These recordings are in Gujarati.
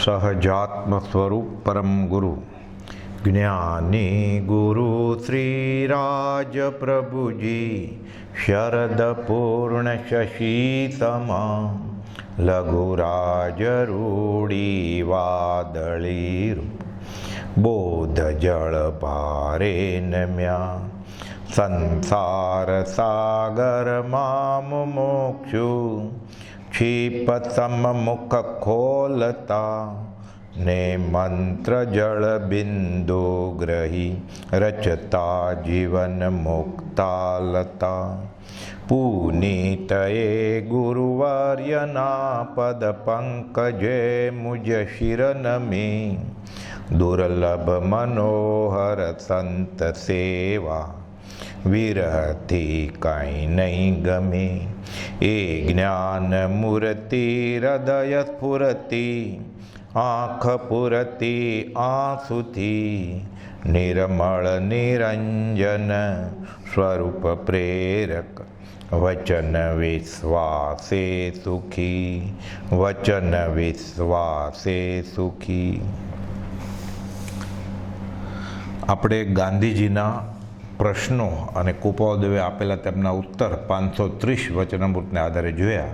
सहजात्म स्वरूप परम गुरु ज्ञानी गुरु श्री राज प्रभु जी शरद पूर्ण शशि समा लघुराज रूढ़ी वादळी बोध जल भारे नम्या संसार सागर माम मोक्षु क्षीप सममुख खोलता ने मंत्र जल बिंदु ग्रही रचता जीवन मुक्तालता पुनीतये गुरुवर्यना पद पंकजे मुझ शिरनमी दुर्लभ मनोहर संत सेवा विरहती काई नहीं गमी ए ज्ञान मूर्ति हृदय स्फुरति आँख पुरति आँसुथी निर्मल निरंजन स्वरूप प्रेरक वचन विश्वासे सुखी वचन विश्वासे सुखी। આપણે ગાંધીજીના પ્રશ્નો અને કુપાવદેવે આપેલા તેમના ઉત્તર 530 વચનામૃતને આધારે જોયા.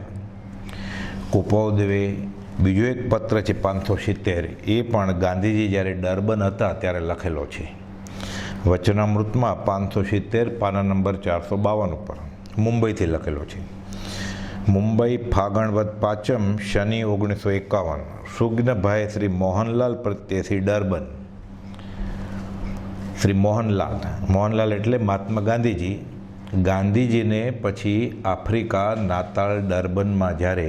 કુપાવદેવે બીજો એક પત્ર છે 570, એ પણ ગાંધીજી જ્યારે ડર્બન હતા ત્યારે લખેલો છે. વચનામૃતમાં 570 પાના નંબર 452 ઉપર મુંબઈથી લખેલો છે. મુંબઈ ફાગણ વદ પાંચમ શનિ 1951 સુગ્નભાઈ શ્રી મોહનલાલ પ્રત્યેથી ડર્બન. શ્રી મોહનલાલ એટલે મહાત્મા ગાંધીજી. ગાંધીજીને પછી આફ્રિકા નાતાલ ડર્બનમાં જ્યારે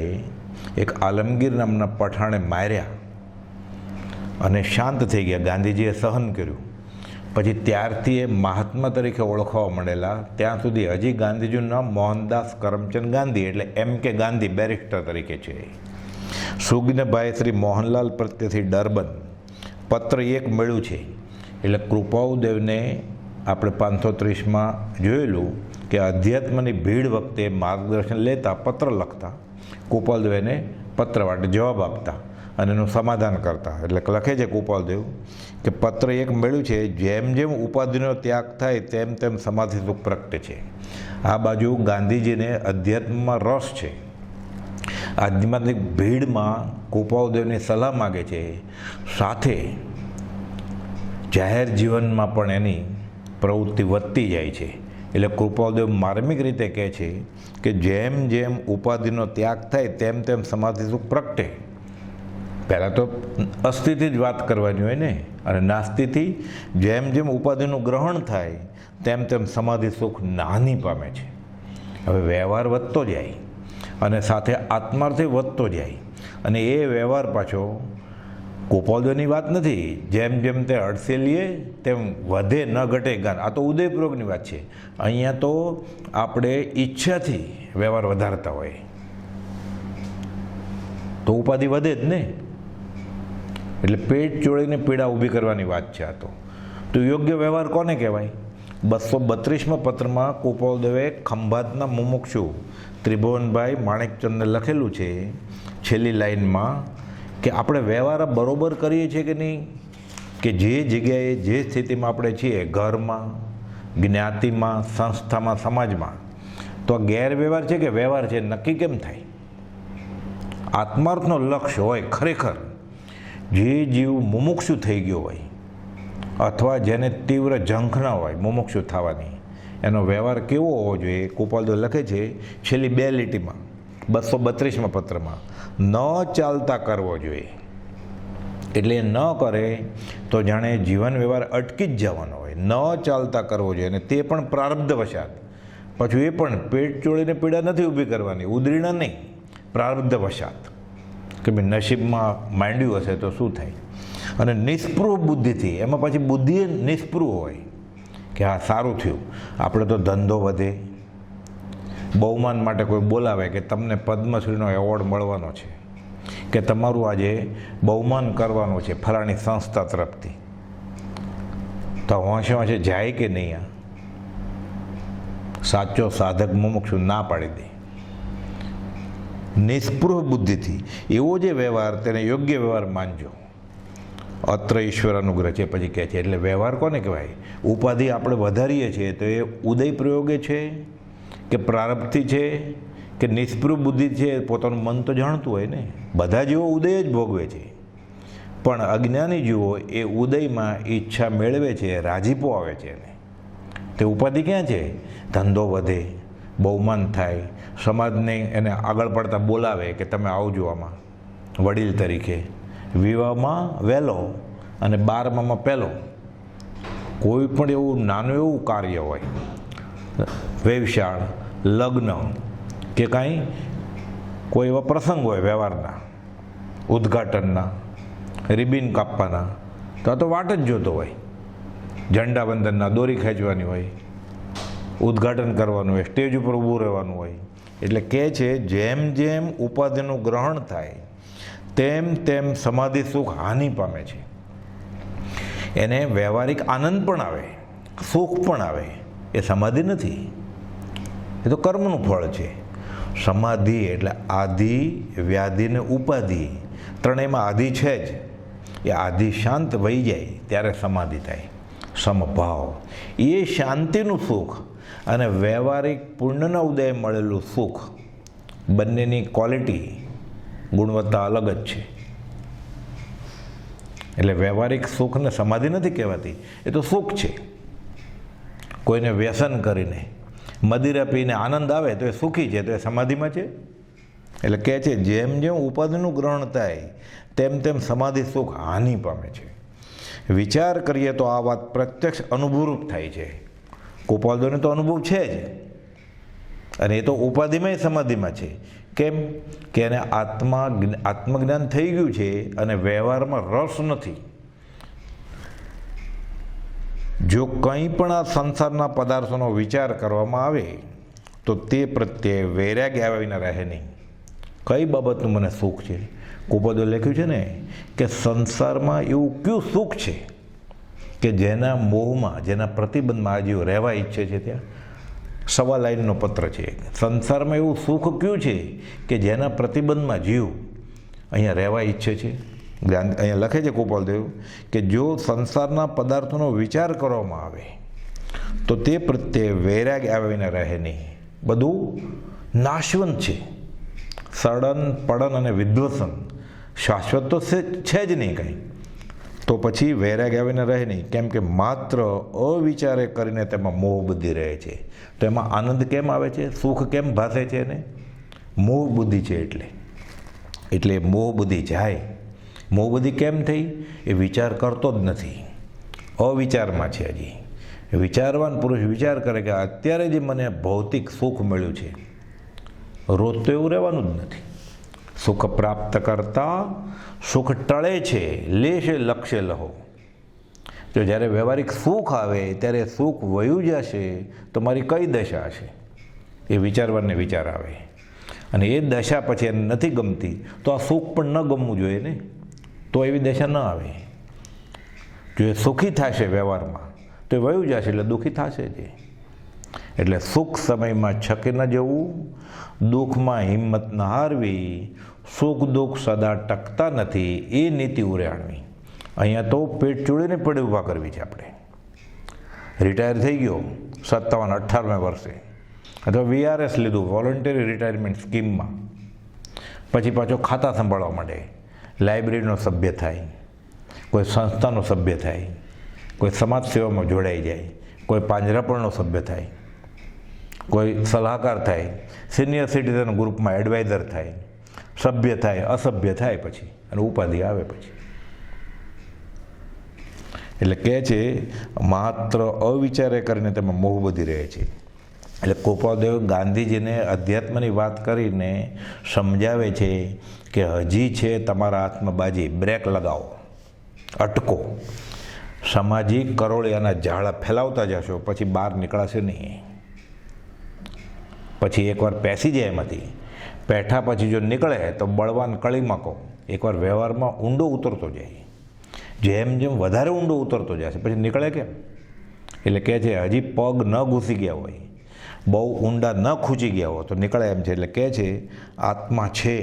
એક આલમગીર નામના પઠાણે માર્યા અને શાંત થઈ ગયા, ગાંધીજીએ સહન કર્યું. પછી ત્યારથી એ મહાત્મા તરીકે ઓળખાવા માંડેલા. ત્યાં સુધી હજી ગાંધીજીનું નામ મોહનદાસ કરમચંદ ગાંધી એટલે M.K. ગાંધી બેરિસ્ટર તરીકે છે. સુગ્નભાઈ શ્રી મોહનલાલ પ્રત્યેથી ડર્બન પત્ર એક મળ્યું છે. એટલે કૃપાઉદેવને આપણે 530માં જોયેલું કે અધ્યાત્મની ભીડ વખતે માર્ગદર્શન લેતા પત્ર લખતા, કૃપાલદેવને પત્ર માટે જવાબ આપતા અને એનું સમાધાન કરતા. એટલે લખે છે કૃપાલદેવ કે પત્ર એક મળ્યું છે, જેમ જેમ ઉપાધિનો ત્યાગ થાય તેમ તેમ સમાધિ સુખ પ્રગટે છે. આ બાજુ ગાંધીજીને અધ્યાત્મમાં રસ છે. આધ્યાત્મિક ભીડમાં કૃપાલદેવની સલાહ માગે છે, સાથે જાહેર જીવનમાં પણ એની પ્રવૃત્તિ વધતી જાય છે. એટલે કૃપાલદેવ માર્મિક રીતે કહે છે કે જેમ જેમ ઉપાધિનો ત્યાગ થાય તેમ તેમ સમાધિ સુખ પ્રગટે. પહેલાં તો અસ્થિથી જ વાત કરવાની હોય ને, અને નાસ્તિથી જેમ જેમ ઉપાધિનું ગ્રહણ થાય તેમ તેમ સમાધિ સુખ નાની પામે છે. હવે વ્યવહાર વધતો જાય અને સાથે આત્માર્થી વધતો જાય, અને એ વ્યવહાર પાછો કૃપાલદેવની વાત નથી. જેમ જેમ તે અડસેલીએ તેમ વધે ન ઘટે ગાન. આ તો ઉદયપૂર્વકની વાત છે. અહીંયા તો આપણે ઈચ્છાથી વ્યવહાર વધારતા હોય તો ઉપાધિ વધે જ ને. એટલે પેટ ચોળીને પીડા ઊભી કરવાની વાત છે આ તો યોગ્ય વ્યવહાર કોને કહેવાય? 232માં પત્રમાં કૃપાલદેવે ખંભાતના મુમુક્ષુ ત્રિભુવનભાઈ માણેકચંદને લખેલું છે છેલ્લી લાઈનમાં કે આપણે વ્યવહાર બરોબર કરીએ છીએ કે નહીં, કે જે જગ્યાએ જે સ્થિતિમાં આપણે છીએ, ઘરમાં, જ્ઞાતિમાં, સંસ્થામાં, સમાજમાં, તો આ ગેરવ્યવહાર છે કે વ્યવહાર છે નક્કી કેમ થાય? આત્માર્થનો લક્ષ્ય હોય ખરેખર, જે જીવ મુમુક્ષુ થઈ ગયો હોય અથવા જેને તીવ્ર ઝંખના હોય મુમુક્ષુ થવાની, એનો વ્યવહાર કેવો હોવો જોઈએ? કૃપાલદેવ લખે છે છેલ્લી 2 લીટીમાં 232માં પત્રમાં, ન ચાલતા કરવો જોઈએ. એટલે એ ન કરે તો જાણે જીવન વ્યવહાર અટકી જ જવાનો હોય. ન ચાલતા કરવો જોઈએ, અને તે પણ પ્રારબ્ધ વશાત. પાછું એ પણ પેટ ચોળીને પીડા નથી ઊભી કરવાની, ઉધરીને નહીં, પ્રારબ્ધ વશાત. કે ભાઈ નસીબમાં માંડ્યું હશે તો શું થાય. અને નિષ્પૃહ બુદ્ધિથી, એમાં પાછી બુદ્ધિ નિષ્પૃહ હોય કે હા સારું થયું, આપણે તો ધંધો વધે. બહુમાન માટે કોઈ બોલાવે કે તમને પદ્મશ્રીનો એવોર્ડ મળવાનો છે, કે તમારું આજે બહુમાન કરવાનું છે ફલાણી સંસ્થા તરફથી, તો વાંચે વાંચે જાય કે નહીં? સાચો સાધક મુમુક્ષુ ના પાડી દે. નિસ્પૃહ બુદ્ધિથી એવો જે વ્યવહાર તેને યોગ્ય વ્યવહાર માનજો. અત્ર ઈશ્વર અનુગ્રહ છે પછી કહે છે. એટલે વ્યવહાર કોને કહેવાય? ઉપાધિ આપણે વધારીએ છીએ તો એ ઉદય પ્રયોગે છે કે પ્રારબ્ધથી છે કે નિસ્પૃહ બુદ્ધિ છે? પોતાનું મન તો જાણતું હોય ને. બધા જેવો ઉદય જ ભોગવે છે, પણ અજ્ઞાની જુઓ એ ઉદયમાં ઈચ્છા મેળવે છે, રાજીપો આવે છે એને. તે ઉપાધિ ક્યાં છે? ધંધો વધે, બહુમાન થાય, સમાજને એને આગળ પડતા બોલાવે કે તમે આવજો આમાં વડીલ તરીકે, વિવાહમાં વહેલો અને 12માં પહેલો. કોઈ પણ એવું નાનું એવું કાર્ય હોય, વ્યવસાય, લગ્ન કે કાંઈ કોઈ એવા પ્રસંગ હોય વ્યવહારના, ઉદ્ઘાટનના, રિબિન કાપવાના, તો આ તો વાટ જ જોતો હોય. ઝંડા વંદનના દોરી ખેંચવાની હોય, ઉદ્ઘાટન કરવાનું હોય, સ્ટેજ ઉપર ઊભું રહેવાનું હોય. એટલે કહે છે જેમ જેમ ઉપાધિનું ગ્રહણ થાય તેમ તેમ સમાધિ સુખ હાનિ પામે છે. એને વ્યવહારિક આનંદ પણ આવે, સુખ પણ આવે. એ સમાધિ નથી, એ તો કર્મનું ફળ છે. સમાધિ એટલે આધિ, વ્યાધિ ને ઉપાધિ, ત્રણેયમાં આધિ છે જ. એ આધિ શાંત વહી જાય ત્યારે સમાધિ થાય, સમભાવ. એ શાંતિનું સુખ અને વ્યવહારિક પુણ્યના ઉદય મળેલું સુખ, બંનેની ક્વોલિટી, ગુણવત્તા અલગ જ છે. એટલે વ્યવહારિક સુખને સમાધિ નથી કહેવાતી, એ તો સુખ છે. કોઈને વ્યસન કરીને મદિરા પીને આનંદ આવે તો એ સુખી છે, તો એ સમાધિમાં છે. એટલે કહે છે જેમ જેમ ઉપાધિનું ગ્રહણ થાય તેમ તેમ સમાધિ સુખ હાનિ પામે છે. વિચાર કરીએ તો આ વાત પ્રત્યક્ષ અનુભવરૂપ થાય છે. ઉપાધિનો તો અનુભવ છે જ, અને એ તો ઉપાધિમાં સમાધિમાં છે. કેમ કે એને આત્મજ્ઞાન થઈ ગયું છે અને વ્યવહારમાં રસ નથી. જો કંઈ પણ આ સંસારના પદાર્થોનો વિચાર કરવામાં આવે તો તે પ્રત્યે વૈરાગ્ય આવ્યા વિના રહે નહીં. કઈ બાબતનું મને સુખ છે? કુપદો લખ્યું છે ને કે સંસારમાં એવું કયું સુખ છે કે જેના મોહમાં, જેના પ્રતિબંધમાં આ જીવ રહેવા ઈચ્છે છે? ત્યાં 1.25 લાઈનનો પત્ર છે. સંસારમાં એવું સુખ કયું છે કે જેના પ્રતિબંધમાં જીવ અહીંયા રહેવા ઈચ્છે છે? અહીંયા લખે છે ગોપાલદેવ કે જો સંસારના પદાર્થોનો વિચાર કરવામાં આવે તો તે પ્રત્યે વૈરાગ્ય આવ્યા વિના રહે નહીં. બધું નાશવંત છે. સડન પડન અને વિધ્વસન શાશ્વત તો છે જ નહીં કંઈ. તો પછી વૈરાગ્ય આવીને રહે નહીં. કેમ કે માત્ર અવિચારે કરીને તેમાં મોહ બુદ્ધિ રહે છે. તો એમાં આનંદ કેમ આવે છે? સુખ કેમ ભાસે છે? એને મોહ બુદ્ધિ છે. એટલે મોહ બુદ્ધિ જાય. મોહ બુદ્ધિ કેમ થઈ? એ વિચાર કરતો જ નથી, અવિચારમાં છે હજી. વિચારવાન પુરુષ વિચાર કરે કે અત્યારે જે મને ભૌતિક સુખ મળ્યું છે, રોજ તો એવું રહેવાનું જ નથી. સુખ પ્રાપ્ત કરતા સુખ ટળે છે, લેશે લક્ષ્ય લહો. જો જ્યારે વ્યવહારિક સુખ આવે ત્યારે સુખ વયું જશે તો મારી કઈ દશા હશે? એ વિચારવાને વિચાર આવે, અને એ દશા પછી એને નથી ગમતી તો આ સુખ પણ ન ગમવું જોઈએ ને, તો એવી દશા ન આવે. જો એ સુખી થશે વ્યવહારમાં તો એ વયું જશે એટલે દુઃખી થશે જ. એટલે સુખ સમયમાં છકે ન જવું, દુઃખમાં હિંમત ન હારવી, સુખ દુઃખ સદા ટકતા નથી એ નીતિ ઉરેણવી. અહીંયા તો પેટ ચોળીને પડે ઊભા કરવી છે. આપણે રિટાયર થઈ ગયો 57-58 વર્ષે, અથવા VRS લીધું, વોલન્ટરી રિટાયરમેન્ટ સ્કીમમાં, પછી પાછો ખાતા સંભાળવા માંડે, લાઇબ્રેરીનો સભ્ય થાય, કોઈ સંસ્થાનો સભ્ય થાય, કોઈ સમાજ સેવામાં જોડાઈ જાય, કોઈ પાંજરાપોળનો સભ્ય થાય, કોઈ સલાહકાર થાય, સિનિયર સિટીઝન ગ્રુપમાં એડવાઇઝર થાય, સભ્ય થાય, અસભ્ય થાય, પછી અને ઉપાધિ આવે પછી. એટલે કહે છે માત્ર અવિચારે કરીને તેમાં મોહ બધી રહે છે. એટલે ગોપાલદેવ ગાંધીજીને અધ્યાત્મની વાત કરીને સમજાવે છે કે હજી છે તમારા હાથમાં બાજી, બ્રેક લગાવો, અટકો. સામાજિક કરોળિયાના ઝાડા ફેલાવતા જશો પછી બહાર નીકળાશે નહીં. પછી એકવાર પેસી જાય એમાંથી, પેઠા પછી જો નીકળે તો બળવાન કળીમકો. એકવાર વ્યવહારમાં ઊંડો ઉતરતો જાય, જેમ જેમ વધારે ઊંડો ઉતરતો જશે પછી નીકળે કેમ? એટલે કહે છે હજી પગ ન ઘૂસી ગયા હોય, બહુ ઊંડા ન ખૂંચી ગયા હો તો નીકળે એમ છે. એટલે કહે છે આત્મા છે,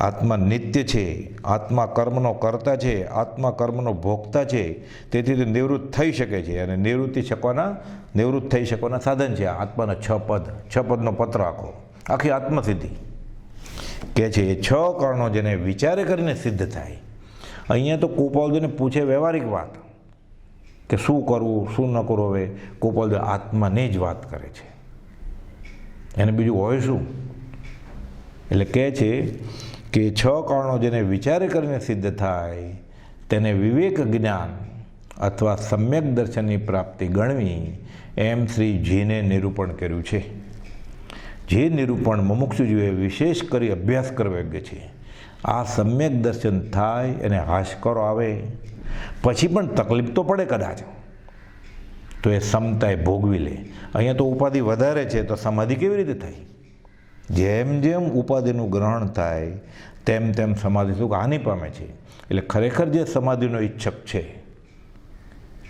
આત્મા નિત્ય છે, આત્મા કર્મનો કર્તા છે, આત્મા કર્મનો ભોગતા છે, તેથી તે નિવૃત્ત થઈ શકે છે અને નિવૃત્ત થઈ શકવાના સાધન છે. આત્માના 6 પદનો પત્ર આખી આત્મસિદ્ધિ કહે છે. એ 6 કારણો જેને વિચારે કરીને સિદ્ધ થાય. અહીંયા તો કુપાલદેવને પૂછે વ્યવહારિક વાત કે શું કરવું શું ન કરવું. હવે કુપાલદેવ આત્માની જ વાત કરે છે, એને બીજું હોય શું? એટલે કહે છે કે 6 કારણો જેને વિચારે કરીને સિદ્ધ થાય તેને વિવેક જ્ઞાન અથવા સમ્યક દર્શનની પ્રાપ્તિ ગણવી, એમ શ્રી જીને નિરૂપણ કર્યું છે. જે નિરૂપણ મુમુક્ષુજીએ વિશેષ કરી અભ્યાસ કરવા યોગ્ય છે. આ સમ્યક દર્શન થાય અને હાશકરો આવે પછી પણ તકલીફ તો પડે કદાચ, તો એ સમતાએ ભોગવી લે. અહીંયા તો ઉપાધિ વધારે છે તો સમાધિ કેવી રીતે થાય? જેમ જેમ ઉપાધિનું ગ્રહણ થાય તેમ તેમ સમાધિ સુખ હાનિ પામે છે. એટલે ખરેખર જે સમાધિનો ઈચ્છક છે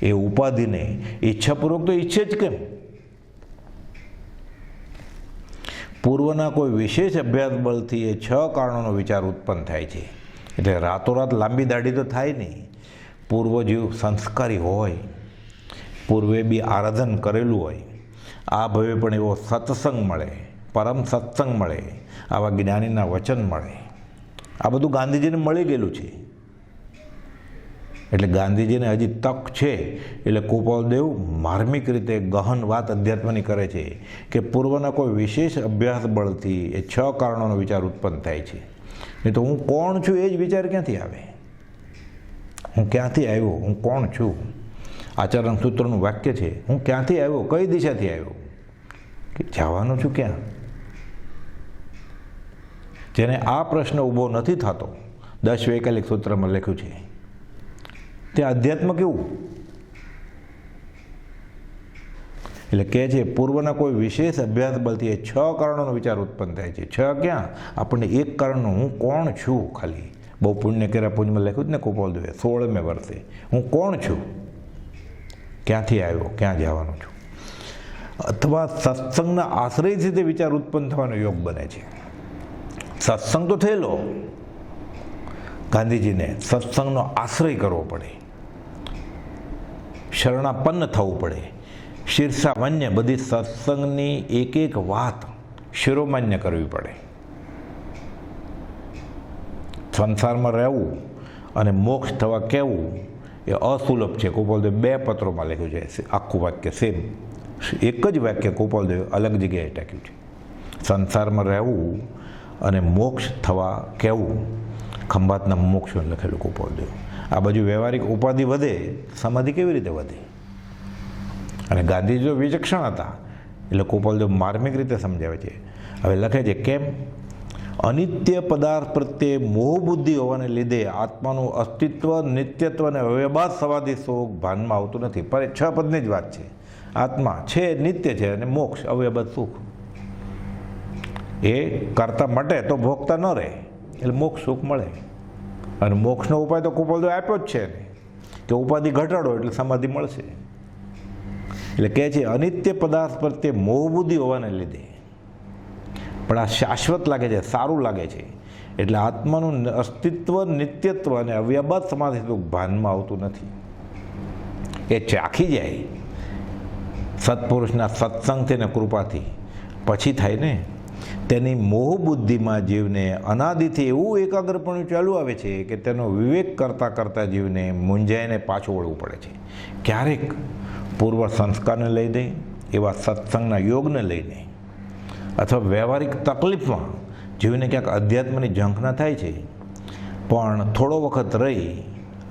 એ ઉપાધિને ઈચ્છાપૂર્વક તો ઈચ્છે જ કેમ? પૂર્વના કોઈ વિશેષ અભ્યાસ બળથી એ 6 કારણોનો વિચાર ઉત્પન્ન થાય છે. એટલે રાતોરાત લાંબી દાઢી તો થાય નહીં. પૂર્વ જેવું સંસ્કારી હોય, પૂર્વે બી આરાધન કરેલું હોય, આ ભવે પણ એવો સત્સંગ મળે, પરમ સત્સંગ મળે, આવા જ્ઞાનીના વચન મળે. આ બધું ગાંધીજીને મળી ગયેલું છે. એટલે ગાંધીજીને હજી તક છે. એટલે કુપાલદેવ માર્મિક રીતે ગહન વાત અધ્યાત્મની કરે છે કે પૂર્વના કોઈ વિશેષ અભ્યાસ બળથી એ 6 કારણોનો વિચાર ઉત્પન્ન થાય છે. નહીં તો હું કોણ છું એ જ વિચાર ક્યાંથી આવે? હું ક્યાંથી આવ્યો, હું કોણ છું? આચરણ સૂત્રનું વાક્ય છે, હું ક્યાંથી આવ્યો, કઈ દિશાથી આવ્યો, કે જવાનું છું ક્યાં? જેને આ પ્રશ્ન ઊભો નથી થતો, 10 વૈકલ્પિક સૂત્રમાં લખ્યું છે, તે અધ્યાત્મ કેવું? એટલે કહે છે પૂર્વના કોઈ વિશેષ અભ્યાસ બળથી એ 6 કારણોનો વિચાર ઉત્પન્ન થાય છે. 6 ક્યાં? આપણને એક કારણનું હું કોણ છું ખાલી. બહુ પુણ્ય કર્યા પુણ્યમાં લખ્યું જ ને કુપાલદેવે 16મે વર્ષે, હું કોણ છું, ક્યાંથી આવ્યો, ક્યાં જવાનું છું. અથવા સત્સંગના આશ્રયથી તે વિચાર ઉત્પન્ન થવાનો યોગ બને છે. સત્સંગ તો થયેલો, ગાંધીજીને સત્સંગનો આશ્રય કરવો પડે, શરણાપન્ન થવું પડે, શીર્ષામાન્ય બધી સત્સંગની એક વાત શિરોમાન્ય કરવી પડે. સંસારમાં રહેવું અને મોક્ષ થવા કહેવું એ અસુલભ છે. કુપાલદેવ 2 પત્રોમાં લખ્યું છે, આખું વાક્ય સેમ, એક જ વાક્ય કુપાલદેવ અલગ જગ્યાએ ટાંક્યું છે. સંસારમાં રહેવું અને મોક્ષ થવા કહેવું, ખંભાતના મોક્ષ લખેલું કુપાલદેવ. આ બાજુ વ્યવહારિક ઉપાધિ વધે, સમાધિ કેવી રીતે વધે? અને ગાંધીજી જો વિચક્ષણ હતા એટલે કુપાલદેવ માર્મિક રીતે સમજાવે છે. હવે લખે છે કેમ? અનિત્ય પદાર્થ પ્રત્યે મોહ બુદ્ધિ હોવાને લીધે આત્માનું અસ્તિત્વ, નિત્યત્વ અને અવ્યભાત સમાધિ સુખ ભાનમાં આવતું નથી. પર 6 પદની જ વાત છે. આત્મા છે, નિત્ય છે અને મોક્ષ અવ્યભાત સુખ એ કરતા માટે તો ભોગતા ન રહે, એટલે મોક્ષ સુખ મળે. અને મોક્ષનો ઉપાય તો કુપાલદેવ આપ્યો જ છે ને, કે ઉપાધિ ઘટાડો એટલે સમાધિ મળશે. એટલે કહે છે અનિત્ય પદાર્થ પ્રત્યે મોહ બુદ્ધિ હોવાને લીધે, પણ આ શાશ્વત લાગે છે, સારું લાગે છે, એટલે આત્માનું અસ્તિત્વ, નિત્યત્વ અને અવ્યભાત સમાધિ ભાનમાં આવતું નથી. એ ચાખી જાય સત્પુરુષના સત્સંગથી ને કૃપાથી, પછી થાય ને. તેની મોહ બુદ્ધિમાં જીવને અનાદિથી એવું એકાગ્રપણું ચાલુ આવે છે કે તેનો વિવેક કરતાં કરતાં જીવને મૂંઝાઈને પાછું વળવું પડે છે. ક્યારેક પૂર્વ સંસ્કારને લઈને, એવા સત્સંગના યોગને લઈને, અથવા વ્યવહારિક તકલીફમાં જીવને ક્યાંક અધ્યાત્મની ઝંખના થાય છે, પણ થોડો વખત રહી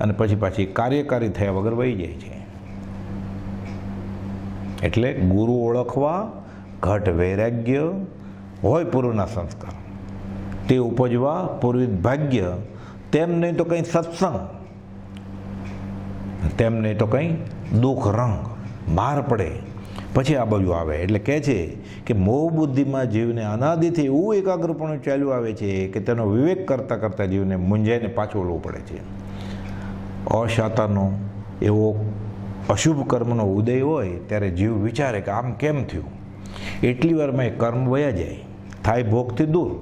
અને પછી પાછી કાર્યકારી થયા વગર વહી જાય છે. એટલે ગુરુ ઓળખવા, ઘટ વૈરાગ્ય હોય પૂર્વના સંસ્કાર, તે ઉપજવા પૂર્વિત ભાગ્ય, તેમ નહીં તો કંઈ સત્સંગ, તેમ નહીં તો કંઈ દુઃખ રંગ બહાર પડે, પછી આ બાજુ આવે. એટલે કહે છે કે મોહ બુદ્ધિમાં જીવને અનાદિથી એવું એકાગ્રપણું ચાલ્યું આવે છે કે તેનો વિવેક કરતાં કરતાં જીવને મૂંઝાઈને પાછું વળવું પડે છે. અશાતાનો એવો અશુભ કર્મનો ઉદય હોય ત્યારે જીવ વિચારે કે આમ કેમ થયું. એટલી વારમાં એ કર્મ વયા જાય, થાય ભોગથી દૂર,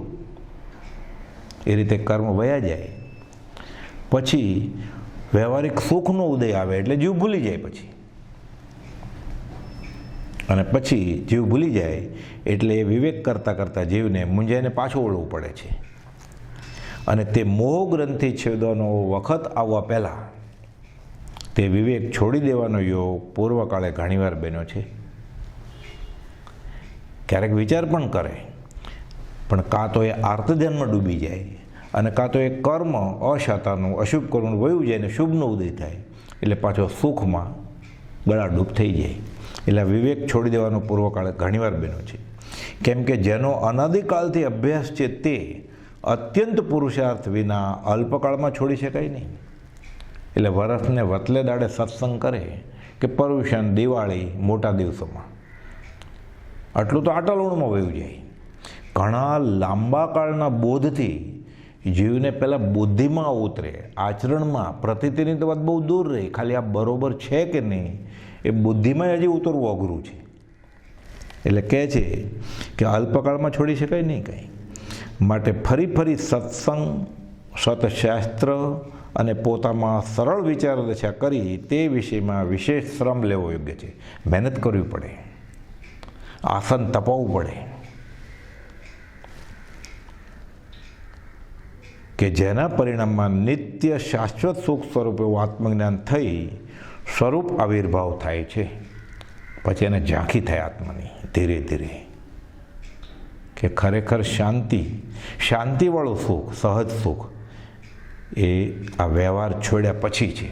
એ રીતે કર્મ વયા જાય. પછી વ્યવહારિક સુખનો ઉદય આવે એટલે જીવ ભૂલી જાય પછી, અને પછી જીવ ભૂલી જાય એટલે એ વિવેક કરતાં કરતાં જીવને મૂંઝાઈને પાછું વળવું પડે છે. અને તે મોહ ગ્રંથિ છેદવાનો વખત આવવા પહેલાં તે વિવેક છોડી દેવાનો યોગ પૂર્વકાળે ઘણીવાર બન્યો છે. ક્યારેક વિચાર પણ કરે, પણ કાં તો એ આર્તધ્યાનમાં ડૂબી જાય અને કાં તો એ કર્મ અશાતાનું અશુભ કર્મનું વયું જાય ને શુભનો ઉદય થાય એટલે પાછો સુખમાં ગળાડૂબ થઈ જાય. એટલે વિવેક છોડી દેવાનો પૂર્વકાળે ઘણીવાર બન્યો છે. કેમ કે જેનો અનાદિકાળથી અભ્યાસ છે તે અત્યંત પુરુષાર્થ વિના અલ્પકાળમાં છોડી શકાય નહીં. એટલે વરસને વતલે દાડે સત્સંગ કરે કે પર્યુષણ, દિવાળી, મોટા દિવસોમાં, આટલું તો આટલુણમાં વયું જાય. ઘણા લાંબા કાળના બોધથી જીવને પહેલાં બુદ્ધિમાં ઉતરે, આચરણમાં પ્રતિતિની તો વાત બહુ દૂર રહી, ખાલી આ બરોબર છે કે નહીં એ બુદ્ધિમાં હજી ઉતરવું અઘરું છે. એટલે કહે છે કે અલ્પકાળમાં છોડી શકાય નહીં કંઈ. માટે ફરી ફરી સત્સંગ, સતશાસ્ત્ર અને પોતામાં સરળ વિચારદશા કરી તે વિષયમાં વિશેષ શ્રમ લેવો યોગ્ય છે. મહેનત કરવી પડે, આસન તપાવવું પડે, કે જેના પરિણામમાં નિત્ય શાશ્વત સુખ સ્વરૂપે આત્મજ્ઞાન થઈ સ્વરૂપ આવિર્ભાવ થાય છે. પછી એને ઝાંખી થાય આત્માની ધીરે ધીરે, કે ખરેખર શાંતિવાળું સુખ, સહજ સુખ એ આ વ્યવહાર છોડ્યા પછી છે.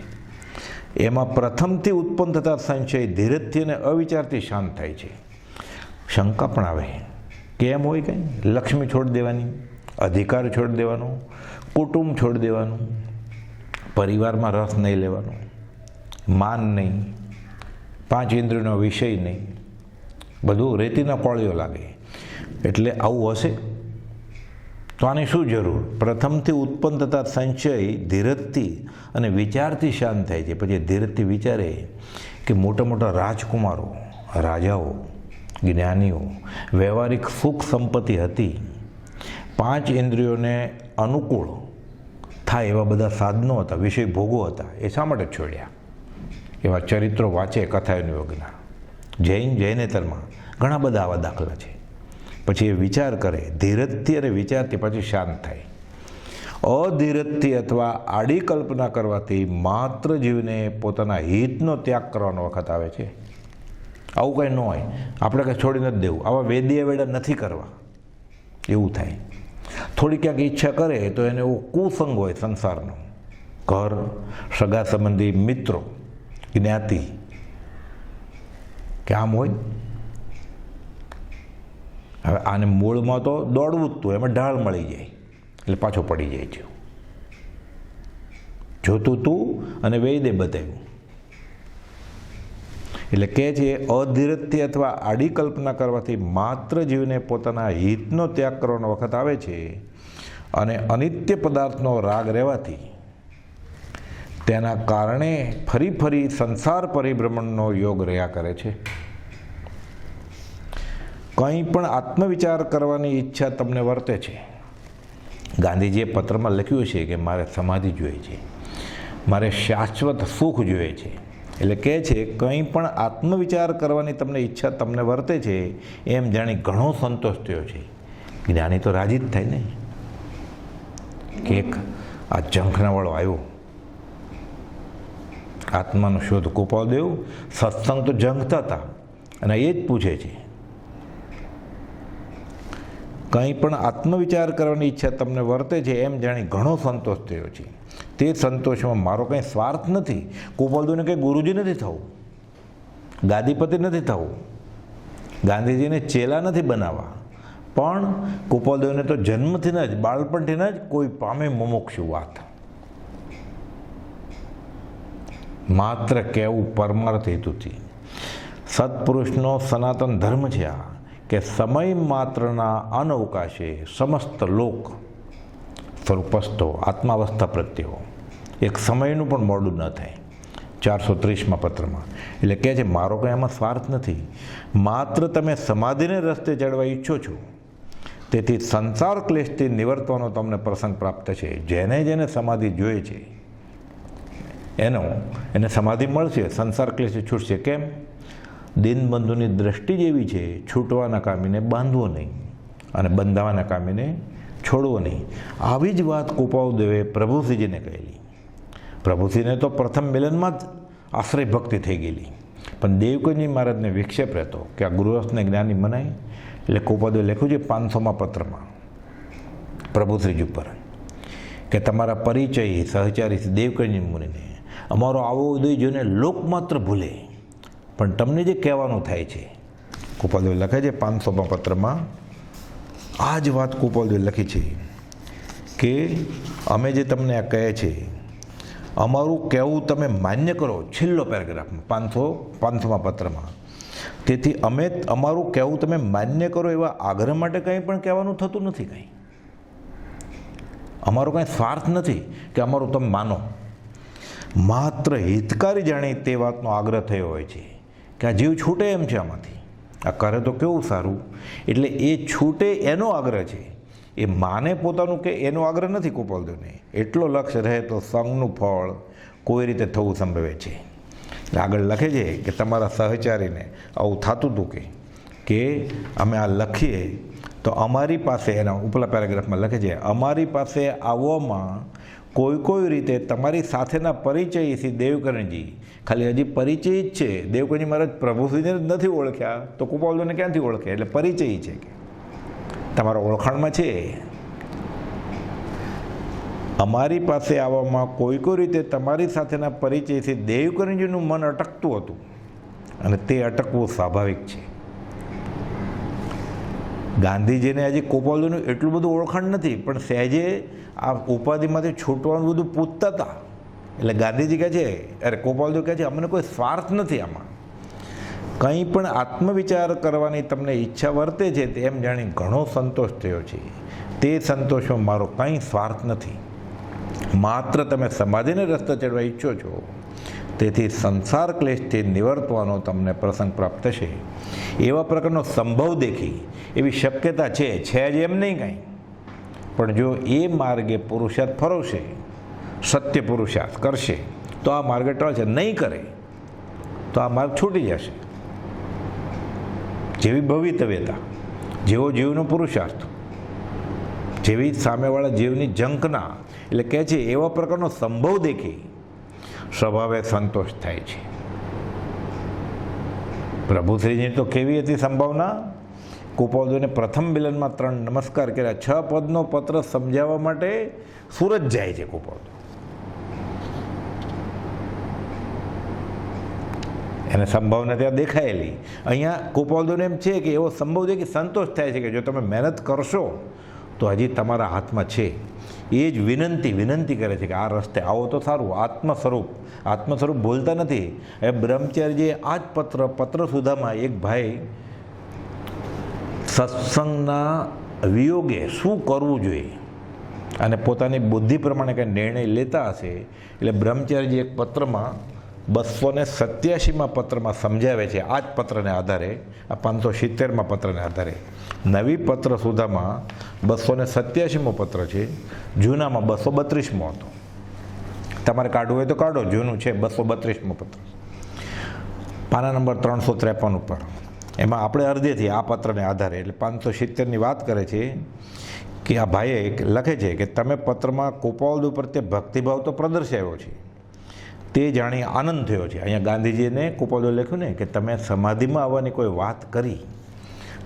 એમાં પ્રથમથી ઉત્પન્ન થતા સંશય ધીરજથી અને અવિચારથી શાંત થાય છે. શંકા પણ આવે, કેમ હોય કંઈ? લક્ષ્મી છોડી દેવાની, અધિકાર છોડી દેવાનો, કુટુંબ છોડી દેવાનું, પરિવારમાં રસ નહીં લેવાનો, માન નહીં, 5 ઇન્દ્રિયોનો વિષય નહીં, બધું રેતીના કોળીઓ લાગે. એટલે આવું હશે તો આની શું જરૂર? પ્રથમથી ઉત્પન્ન થતા સંશય ધીરજથી અને વિચારથી શાંત થાય છે. પછી ધીરજથી વિચારે કે મોટા મોટા રાજકુમારો, રાજાઓ, જ્ઞાનીઓ, વ્યવહારિક સુખ સંપત્તિ હતી, 5 ઇન્દ્રિયોને અનુકૂળ થાય એવા બધા સાધનો હતા, વિષય ભોગો હતા, એ શા માટે છોડ્યા? એવા ચરિત્રો વાંચે કથાઓની યોગના. જૈનેતરમાં ઘણા બધા આવા દાખલા છે. પછી એ વિચાર કરે, ધીરજથી અને વિચારથી પછી શાંત થાય. અધીરજથી અથવા આડી કલ્પના કરવાથી માત્ર જીવને પોતાના હિતનો ત્યાગ કરવાનો વખત આવે છે. આવું કંઈ ન હોય, આપણે કંઈ છોડી નથી દેવું, આવા વેદીય વેડા નથી કરવા, એવું થાય. થોડી ક્યાંક ઈચ્છા કરે તો એને એવો કુસંગ હોય સંસારનો, ઘર, સગા સંબંધી, મિત્રો, જ્ઞાતિ, કે આમ હોય. હવે આને મૂળમાં તો દોડવું જ તું, એમાં ઢાળ મળી જાય એટલે પાછો પડી જાય છે. જોતું તું અને વેદે બતાવ્યું. એટલે કહે છે અધીરજથી અથવા આડી કલ્પના કરવાથી માત્ર જીવને પોતાના હિતનો ત્યાગ કરવાનો વખત આવે છે. અને અનિત્ય પદાર્થનો રાગ રહેવાથી તેના કારણે ફરી ફરી સંસાર પરિભ્રમણનો યોગ રહ્યા કરે છે. કંઈ પણ આત્મવિચાર કરવાની ઈચ્છા તમને વર્તે છે. ગાંધીજીએ પત્રમાં લખ્યું છે કે મારે સમાધિ જોઈએ છે, મારે શાશ્વત સુખ જોઈએ છે. એટલે કહે છે કંઈ પણ આત્મવિચાર કરવાની તમને ઈચ્છા તમને વર્તે છે એમ જાણી ઘણો સંતોષ થયો છે. જ્ઞાની તો રાજી જ થાય ને, કે એક આ ઝંખનાવાળો આવ્યો, આત્માનો શોધ કૃપાલદેવ સત્સંગ તો ઝંખતા હતા અને એ જ પૂછે છે કંઈ પણ આત્મવિચાર કરવાની ઈચ્છા તમને વર્તે છે એમ જાણી ઘણો સંતોષ થયો છે. તે સંતોષમાં મારો કંઈ સ્વાર્થ નથી. કૃપાલદેવને કંઈ ગુરુજી નથી થવું, ગાદીપતિ નથી થવું, ગાંધીજીને ચેલા નથી બનાવવા, પણ કૃપાલદેવને તો જન્મથી જ, બાળપણથી જ કોઈ પામે મુમુક્ષુ વાત. માત્ર કહેવું પરમાર્થ હેતુથી. સત્પુરુષનો સનાતન ધર્મ છે આ, કે સમય માત્રના અનવકાશે સમસ્ત લોક સ્વરૂપસ્થો આત્માવસ્થા પ્રત્યેઓ. એક સમયનું પણ મોડું ન થાય. 430માં પત્રમાં. એટલે કહે છે મારો કંઈ આમાં સ્વાર્થ નથી, માત્ર તમે સમાધિને રસ્તે ચડવા ઈચ્છો છો, તેથી સંસાર ક્લેશથી નિવર્તવાનો તમને પ્રસંગ પ્રાપ્ત છે. જેને જેને સમાધિ જોઈએ છે એને સમાધિ મળશે, સંસાર ક્લેશથી છૂટશે. કેમ? દીનબંધુની દ્રષ્ટિ જેવી છે, છૂટવાના કામીને બાંધવો નહીં અને બંધાવાના કામીને છોડવો નહીં. આવી જ વાત કૃપાળુદેવે પ્રભુશ્રીજીને કહેલી. પ્રભુશ્રીને તો પ્રથમ મિલનમાં જ આશ્રય ભક્તિ થઈ ગયેલી, પણ દેવકનજી મહારાજને વિક્ષેપ રહેતો કે આ ગૃહસ્થને જ્ઞાની મનાય. એટલે કૃપાળુદેવે લખ્યું છે 500માં પત્રમાં પ્રભુશ્રીજી ઉપર કે તમારા પરિચય સહચારી દેવકનજી મુનિને અમારો આવો ઉદય જોઈને લોકમાત્ર ભૂલે, પણ તમને જે કહેવાનું થાય છે. કૃપાળુદેવ લખે છે 500માં પત્રમાં આ જ વાત કૃપાળુદેવ લખી છે કે અમે જે તમને આ કહે છે અમારું કહેવું તમે માન્ય કરો. છેલ્લો પેરેગ્રાફમાં 500માં પત્રમાં, તેથી અમે અમારું કહેવું તમે માન્ય કરો એવા આગ્રહ માટે કંઈ પણ કહેવાનું થતું નથી. કંઈ અમારો કાંઈ સ્વાર્થ નથી કે અમારું તમે માનો, માત્ર હિતકારી જાણી તે વાતનો આગ્રહ થયો હોય છે કે આ જીવ છૂટે એમ છે આમાંથી, આ કરે તો કેવું સારું. એટલે એ છૂટે એનો આગ્રહ છે, એ માને પોતાનું કે એનો આગ્રહ નથી. કૃપાળુદેવને એટલો લક્ષ્ય રહે તો સંગનું ફળ કોઈ રીતે થવું સંભવે છે. એટલે આગળ લખે છે કે તમારા સહચારીને આવું થતું હતું કે અમે આ લખીએ તો અમારી પાસે, એના ઉપલા પેરેગ્રાફમાં લખે છે અમારી પાસે આવવામાં કોઈ રીતે તમારી સાથેના પરિચય શ્રી દેવકરણજી, ખાલી હજી પરિચય જ છે. દેવકરણજી મહારાજ પ્રભુશ્રીને જ નથી ઓળખ્યા તો કૃપાળુદેવને ક્યાંથી ઓળખે? એટલે પરિચય છે કે તમારા ઓળખાણમાં છે. અમારી પાસે આવવામાં કોઈ રીતે તમારી સાથેના પરિચયથી દેવકરણજીનું મન અટકતું હતું, અને તે અટકવું સ્વાભાવિક છે. ગાંધીજીને હજી કૃપાળુદેવનું એટલું બધું ઓળખાણ નથી, પણ સહેજે આ ઉપાધિમાંથી છૂટવાનું બધું પૂછતા હતા. એટલે ગાંધીજી કહે છે, અરે કૃપાળુદેવ કહે છે અમને કોઈ સ્વાર્થ નથી, આમાં કંઈ પણ આત્મવિચાર કરવાની તમને ઈચ્છા વર્તે છે તેમ જાણી ઘણો સંતોષ થયો છે. તે સંતોષમાં મારો કંઈ સ્વાર્થ નથી, માત્ર તમે સમાધિને રસ્તે ચડવા ઈચ્છો છો, તેથી સંસાર ક્લેશથી નિવર્તવાનો તમને પ્રસંગ પ્રાપ્ત થશે. એવા પ્રકારનો સંભવ દેખી એવી શક્યતા છે જ એમ નહીં કાંઈ, પણ જો એ માર્ગે પુરુષાર્થ ફરવશે, સત્ય પુરુષાર્થ કરશે તો આ માર્ગે ટળશે, નહીં કરે તો આ માર્ગ છૂટી જશે. જેવી ભવિતવ્યતા, જેવો જીવનો પુરુષાર્થ, જેવી સામેવાળા જીવની ઝંખના, એટલે કહે છે એવા પ્રકારનો સંભવ દેખી સ્વભાવે સંતોષ થાય છે. પ્રભુશ્રીની તો કેવી હતી સંભાવના? કૃપાળુદેવને પ્રથમ મિલનમાં 3 નમસ્કાર કર્યા. 6 પદનો પત્ર સમજાવવા માટે સુરત જાય છે કૃપાળુદેવ. એને સંભાવના ત્યાં દેખાયેલી. અહીંયા કૃપાળુદેવને એમ છે કે એવો સંભવ છે કે સંતોષ થાય છે કે જો તમે મહેનત કરશો તો હજી તમારા હાથમાં છે. એ જ વિનંતી કરે છે કે આ રસ્તે આવો તો સારું. આત્મ સ્વરૂપ બોલતા નથી. એ બ્રહ્મચારીજીએ આ જ પત્ર સુધામાં એક ભાઈ સત્સંગના વિયોગે શું કરવું જોઈએ અને પોતાની બુદ્ધિ પ્રમાણે કંઈ નિર્ણય લેતા હશે, એટલે બ્રહ્મચારીજી એક પત્રમાં 287માં પત્રમાં સમજાવે છે. આ જ પત્રને આધારે, આ 570માં પત્રને આધારે નવી પત્ર સુધામાં 287મો પત્ર છે, જૂનામાં 232મો હતો. તમારે કાઢવું હોય તો કાઢો, જૂનું છે 232મો પત્ર, પાના નંબર 353 ઉપર. એમાં આપણે અર્ધેથી આ પત્રને આધારે એટલે 570ની વાત કરે છે કે આ ભાઈએ લખે છે કે તમે પત્રમાં કૃપાળુદેવ પ્રત્યે ભક્તિભાવ તો પ્રદર્શાવ્યો છે, તે જાણી આનંદ થયો છે. અહીંયા ગાંધીજીને કૃપાળુદેવ લખ્યું ને કે તમે સમાધિમાં આવવાની કોઈ વાત કરી,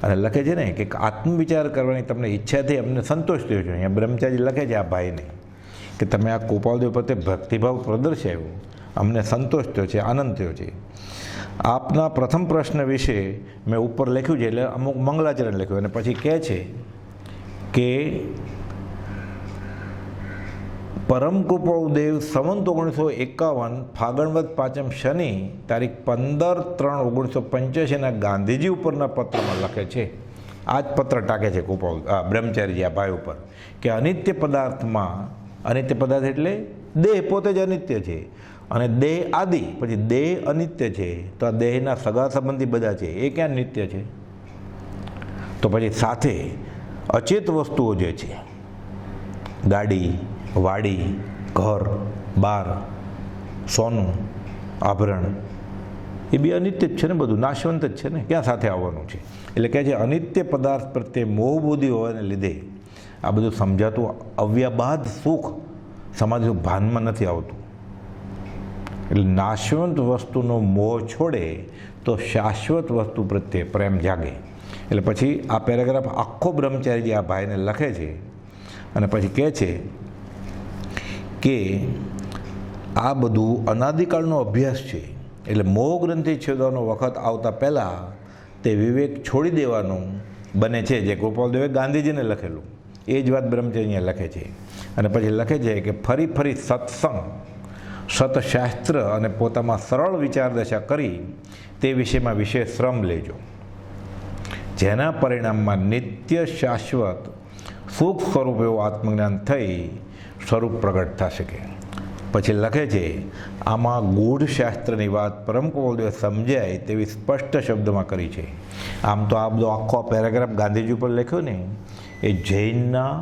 અને લખે છે ને કે આત્મવિચાર કરવાની તમને ઈચ્છા થઈ, અમને સંતોષ થયો છે. અહીંયા બ્રહ્મચારી લખે છે આ ભાઈને કે તમે આ કૃપાળુદેવ પ્રત્યે ભક્તિભાવ પ્રદર્શાવ્યો, અમને સંતોષ થયો છે, આનંદ થયો છે. આપના પ્રથમ પ્રશ્ન વિશે મેં ઉપર લખ્યું છે, એટલે અમુક મંગલાચરણ લખ્યું, અને પછી કહે છે કે પરમ કૃપાળુદેવ સંવત 1951 ફાગણવદ 5મ શનિ તારીખ 15/3/1985 ગાંધીજી ઉપરના પત્રમાં લખે છે. આ જ પત્ર ટાંકે છે બ્રહ્મચારીજી આ ભાઈ ઉપર કે અનિત્ય પદાર્થમાં, અનિત્ય પદાર્થ એટલે દેહ પોતે જ અનિત્ય છે, અને દેહ આદિ, પછી દેહ અનિત્ય છે, તો આ દેહના સગા સંબંધી બધા છે એ ક્યાં નિત્ય છે? તો પછી સાથે અચેત વસ્તુઓ જે છે, ગાડી, વાડી, ઘર, બાર, સોનું, આભરણ, એ બી અનિત્ય જ છે ને, બધું નાશવંત જ છે ને, ક્યાં સાથે આવવાનું છે? એટલે કહે છે અનિત્ય પદાર્થ પ્રત્યે મોહ બુદ્ધિ હોવાને લીધે આ બધું સમજાતું અવ્યાબાદ સુખ સમાજનું ભાનમાં નથી આવતું. એટલે નાશવંત વસ્તુનો મોહ છોડે તો શાશ્વત વસ્તુ પ્રત્યે પ્રેમ જાગે. એટલે પછી આ પેરેગ્રાફ આખો બ્રહ્મચારી આ ભાઈને લખે છે અને પછી કહે છે કે આ બધું અનાદિકાળનો અભ્યાસ છે. એટલે મોહ ગ્રંથિ છેદવાનો વખત આવતા પહેલાં તે વિવેક છોડી દેવાનું બને છે, જે ગોપાલદેવે ગાંધીજીને લખેલું એ જ વાત બ્રહ્મચારી લખે છે. અને પછી લખે છે કે ફરી ફરી સત્સંગ, સતશાસ્ત્ર અને પોતામાં સરળ વિચારદશા કરી તે વિષયમાં વિશેષ શ્રમ લેજો, જેના પરિણામમાં નિત્ય શાશ્વત સુખ સ્વરૂપ એવું આત્મજ્ઞાન થઈ સ્વરૂપ પ્રગટ થશે. કે પછી લખે છે આમાં ગૂઢ શાસ્ત્રની વાત પરમ કુવલદેવે સમજાય તેવી સ્પષ્ટ શબ્દમાં કરી છે. આમ તો આ બધો આખો પેરેગ્રાફ ગાંધીજી ઉપર લખ્યો ને એ જૈનના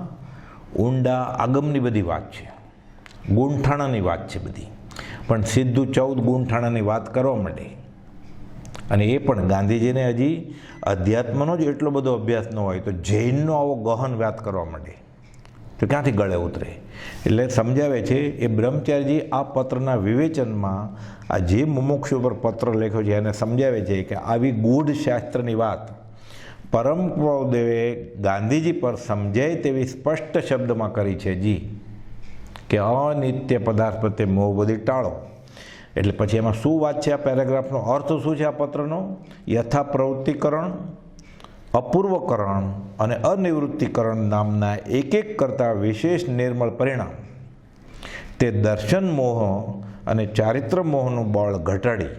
ઊંડા આગમની બધી વાત છે, ગૂંઠાણાની વાત છે બધી. પણ સીધું 14 ગૂંઠાણાની વાત કરવા માંડે, અને એ પણ ગાંધીજીને હજી અધ્યાત્મનો જ એટલો બધો અભ્યાસ ન હોય તો જૈનનો આવો ગહન વાત કરવા માંડે તો ક્યાંથી ગળે ઉતરે? એટલે સમજાવે છે એ બ્રહ્મચારીજી આ પત્રના વિવેચનમાં આ જે મુમુક્ષુ પર પત્ર લખ્યો છે એને સમજાવે છે કે આવી ગૂઢ શાસ્ત્રની વાત પરમ કુવલદેવે ગાંધીજી પર સમજાય તેવી સ્પષ્ટ શબ્દમાં કરી છે જી, કે અનિત્ય પદાર્થ પ્રત્યે મોહ બધી ટાળો. એટલે પછી એમાં શું વાત છે? આ પેરેગ્રાફનો અર્થ શું છે આ પત્રનો? યથા પ્રવૃત્તિકરણ, અપૂર્વકરણ અને અનિવૃત્તિકરણ નામના એક એક કરતાં વિશેષ નિર્મળ પરિણામ તે દર્શન મોહ અને ચારિત્ર મોહનું બળ ઘટાડી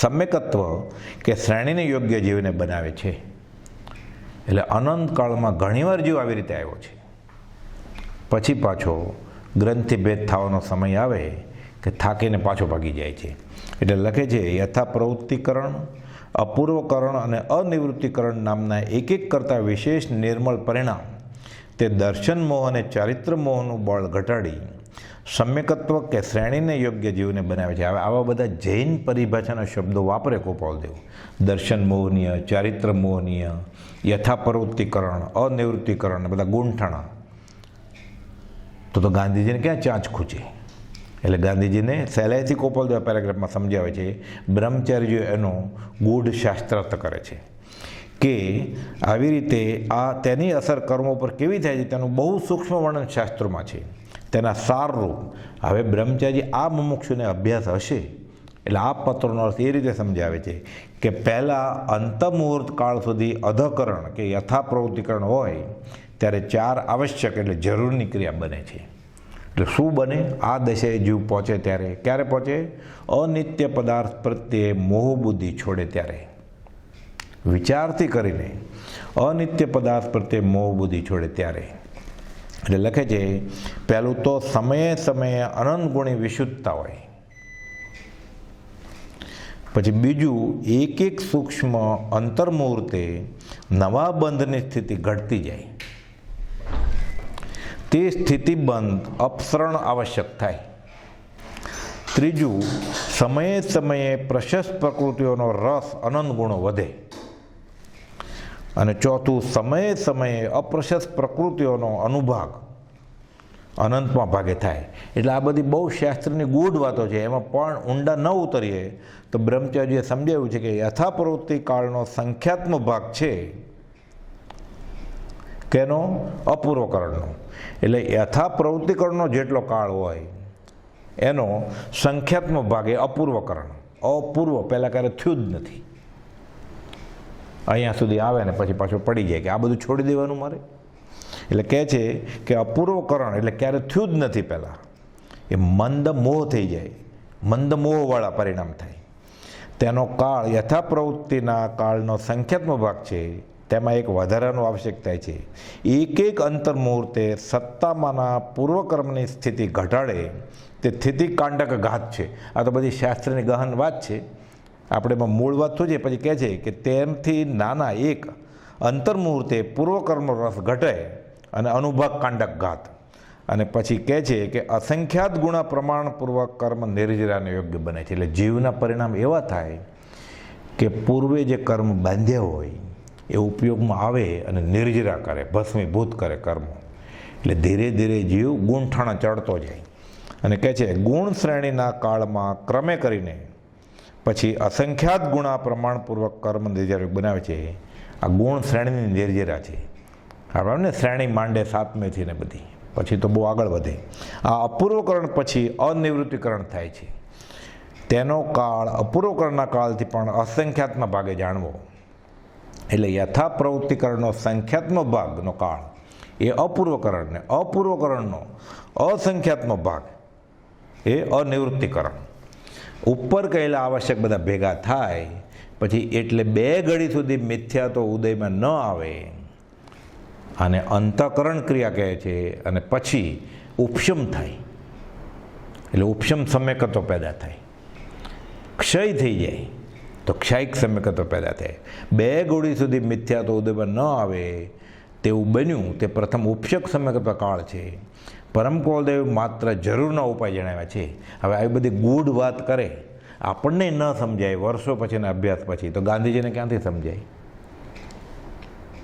સમ્યકત્વ કે શ્રેણીને યોગ્ય જીવને બનાવે છે. એટલે અનંતકાળમાં ઘણીવાર જીવ આવી રીતે આવ્યો છે, પછી પાછો ગ્રંથિભેદ થવાનો સમય આવે કે થાકીને પાછો ભાગી જાય છે. એટલે લખે છે યથા પ્રવૃત્તિકરણ, અપૂર્વકરણ અને અનિવૃત્તિકરણ નામના એક એક કરતાં વિશેષ નિર્મળ પરિણામ તે દર્શન મોહ અને ચારિત્ર મોહનું બળ ઘટાડી સમ્યકત્વ કે શ્રેણીને યોગ્ય જીવને બનાવે છે. હવે આવા બધા જૈન પરિભાષાના શબ્દો વાપરે ગોપાલદેવ, દર્શન મોહનીય, ચારિત્ર મોહનીય, યથા પ્રવૃત્તિકરણ, અનિવૃત્તિકરણ, બધા ગૂંઠાણા, તો ગાંધીજીને ક્યાં ચાંચ ખૂચે? એટલે ગાંધીજીને સહેલાઈથી ગોપાલદેવ પેરેગ્રાફમાં સમજાવે છે. બ્રહ્મચારીઓ એનો ગૂઢ શાસ્ત્રાર્થ કરે છે કે આવી રીતે આ તેની અસર કર્મો પર કેવી થાય છે તેનું બહુ સૂક્ષ્મ વર્ણન શાસ્ત્રોમાં છે, તેના સારરૂપ. હવે બ્રહ્મચારી આ મુમુક્ષુને અભ્યાસ હશે એટલે આ પત્રનો અર્થ એ રીતે સમજાવે છે કે પહેલાં અંતમુહૂર્ત કાળ સુધી અધકરણ કે યથા પ્રવૃત્તિકરણ હોય ત્યારે 4 આવશ્યક એટલે જરૂરની ક્રિયા બને છે. એટલે શું બને? આ દશાએ જીવ પહોંચે ત્યારે. ક્યારે પહોંચે? અનિત્ય પદાર્થ પ્રત્યે મોહ બુદ્ધિ છોડે ત્યારે. વિચારથી કરીને અનિત્ય પદાર્થ પ્રત્યે મોહ બુદ્ધિ છોડે ત્યારે. એટલે લખે છે પહેલું તો સમયે સમયે અનંત ગુણી વિશુદ્ધતા હોય. પછી બીજું એક એક સૂક્ષ્મ અંતર્મુહૂર્તે નવા બંધની સ્થિતિ ઘટતી જાય, તે સ્થિતિબંધ અપસરણ આવશ્યક થાય. ત્રીજું સમયે સમયે પ્રશસ્ત પ્રકૃતિઓનો રસ અનંત ગુણો વધે. અને ચોથું સમયે સમયે અપ્રશસ્ત પ્રકૃતિઓનો અનુભાગ અનંતમાં ભાગે થાય. એટલે આ બધી બહુ શાસ્ત્રની ગૂઢ વાતો છે, એમાં પણ ઊંડા ન ઉતરીએ તો બ્રહ્મચારીએ સમજાવ્યું છે કે યથા પ્રવૃત્તિ કાળનો સંખ્યાત્મક ભાગ છે કેનો? અપૂર્વકરણનો. એટલે યથા પ્રવૃત્તિકરણનો જેટલો કાળ હોય એનો સંખ્યાત્મક ભાગ એ અપૂર્વકરણ. અપૂર્વ પહેલાં ક્યારે થયું જ નથી, અહીંયા સુધી આવે ને પછી પાછું પડી જાય કે આ બધું છોડી દેવાનું મારે. એટલે કહે છે કે અપૂર્વકરણ એટલે ક્યારે થયું જ નથી પહેલાં, એ મંદ મોહ થઈ જાય, મંદ મોહવાળા પરિણામ થાય. તેનો કાળ યથા પ્રવૃત્તિના કાળનો સંખ્યાત્મક ભાગ છે તેમાં એક વધારાનું આવશ્યક થાય છે. એક અંતર મુહૂર્તે સત્તામાંના પૂર્વકર્મની સ્થિતિ ઘટાડે તે સ્થિતિકાંડક ઘાત છે. આ તો બધી શાસ્ત્રની ગહન વાત છે. આપણે એમાં મૂળ વાત શું છે પછી કહે છે કે તેનાથી નાના એક અંતર મુહૂર્તે પૂર્વકર્મનો રસ ઘટે અને અનુભાગ કાંડક ઘાત. અને પછી કહે છે કે અસંખ્યાત ગુણા પ્રમાણપૂર્વક કર્મ નિર્જરાને યોગ્ય બને છે. એટલે જીવના પરિણામ એવા થાય કે પૂર્વે જે કર્મ બાંધ્યા હોય એ ઉપયોગમાં આવે અને નિર્જરા કરે, ભસ્મીભૂત કરે કર્મો. એટલે ધીરે ધીરે જીવ ગુણઠાણા ચડતો જાય. અને કહે છે ગુણ શ્રેણીના કાળમાં ક્રમે કરીને પછી અસંખ્યાત ગુણા પ્રમાણપૂર્વક કર્મ નિર્જરા બનાવે છે. આ ગુણ શ્રેણીની નિર્જરા છે. આપણે શ્રેણી માંડે સાતમેથી ને બધી પછી તો બહુ આગળ વધે. આ અપૂર્વકરણ પછી અનિવૃત્તિકરણ થાય છે. તેનો કાળ અપૂર્વકરણના કાળથી પણ અસંખ્યાતના ભાગે જાણવો. એટલે યથા પ્રવૃત્તિકરણનો સંખ્યાત્મક ભાગનો કાળ એ અપૂર્વકરણને, અપૂર્વકરણનો અસંખ્યાત્મક ભાગ એ અનિવૃત્તિકરણ. ઉપર કહેલા આવશ્યક બધા ભેગા થાય પછી એટલે 2 ઘડી સુધી મિથ્યા તો ઉદયમાં ન આવે. અને અંતઃકરણ ક્રિયા કહે છે. અને પછી ઉપશમ થાય. એટલે ઉપશમ સમ્યકત્વ પેદા થાય. ક્ષય થઈ જાય તો ક્ષયિક સમ્યકત્વ પેદા થાય. 2 ઘડી સુધી મિથ્યા તો ઉદયમાં ન આવે તેવું બન્યું તે પ્રથમ ઉપશક સમ્યકત્વ કાળ છે. પરમ કુવલદેવ માત્ર જરૂરના ઉપાય જણાવ્યા છે. હવે આવી બધી ગૂઢ વાત કરે આપણને ન સમજાય વર્ષો પછીના અભ્યાસ પછી, તો ગાંધીજીને ક્યાંથી સમજાય?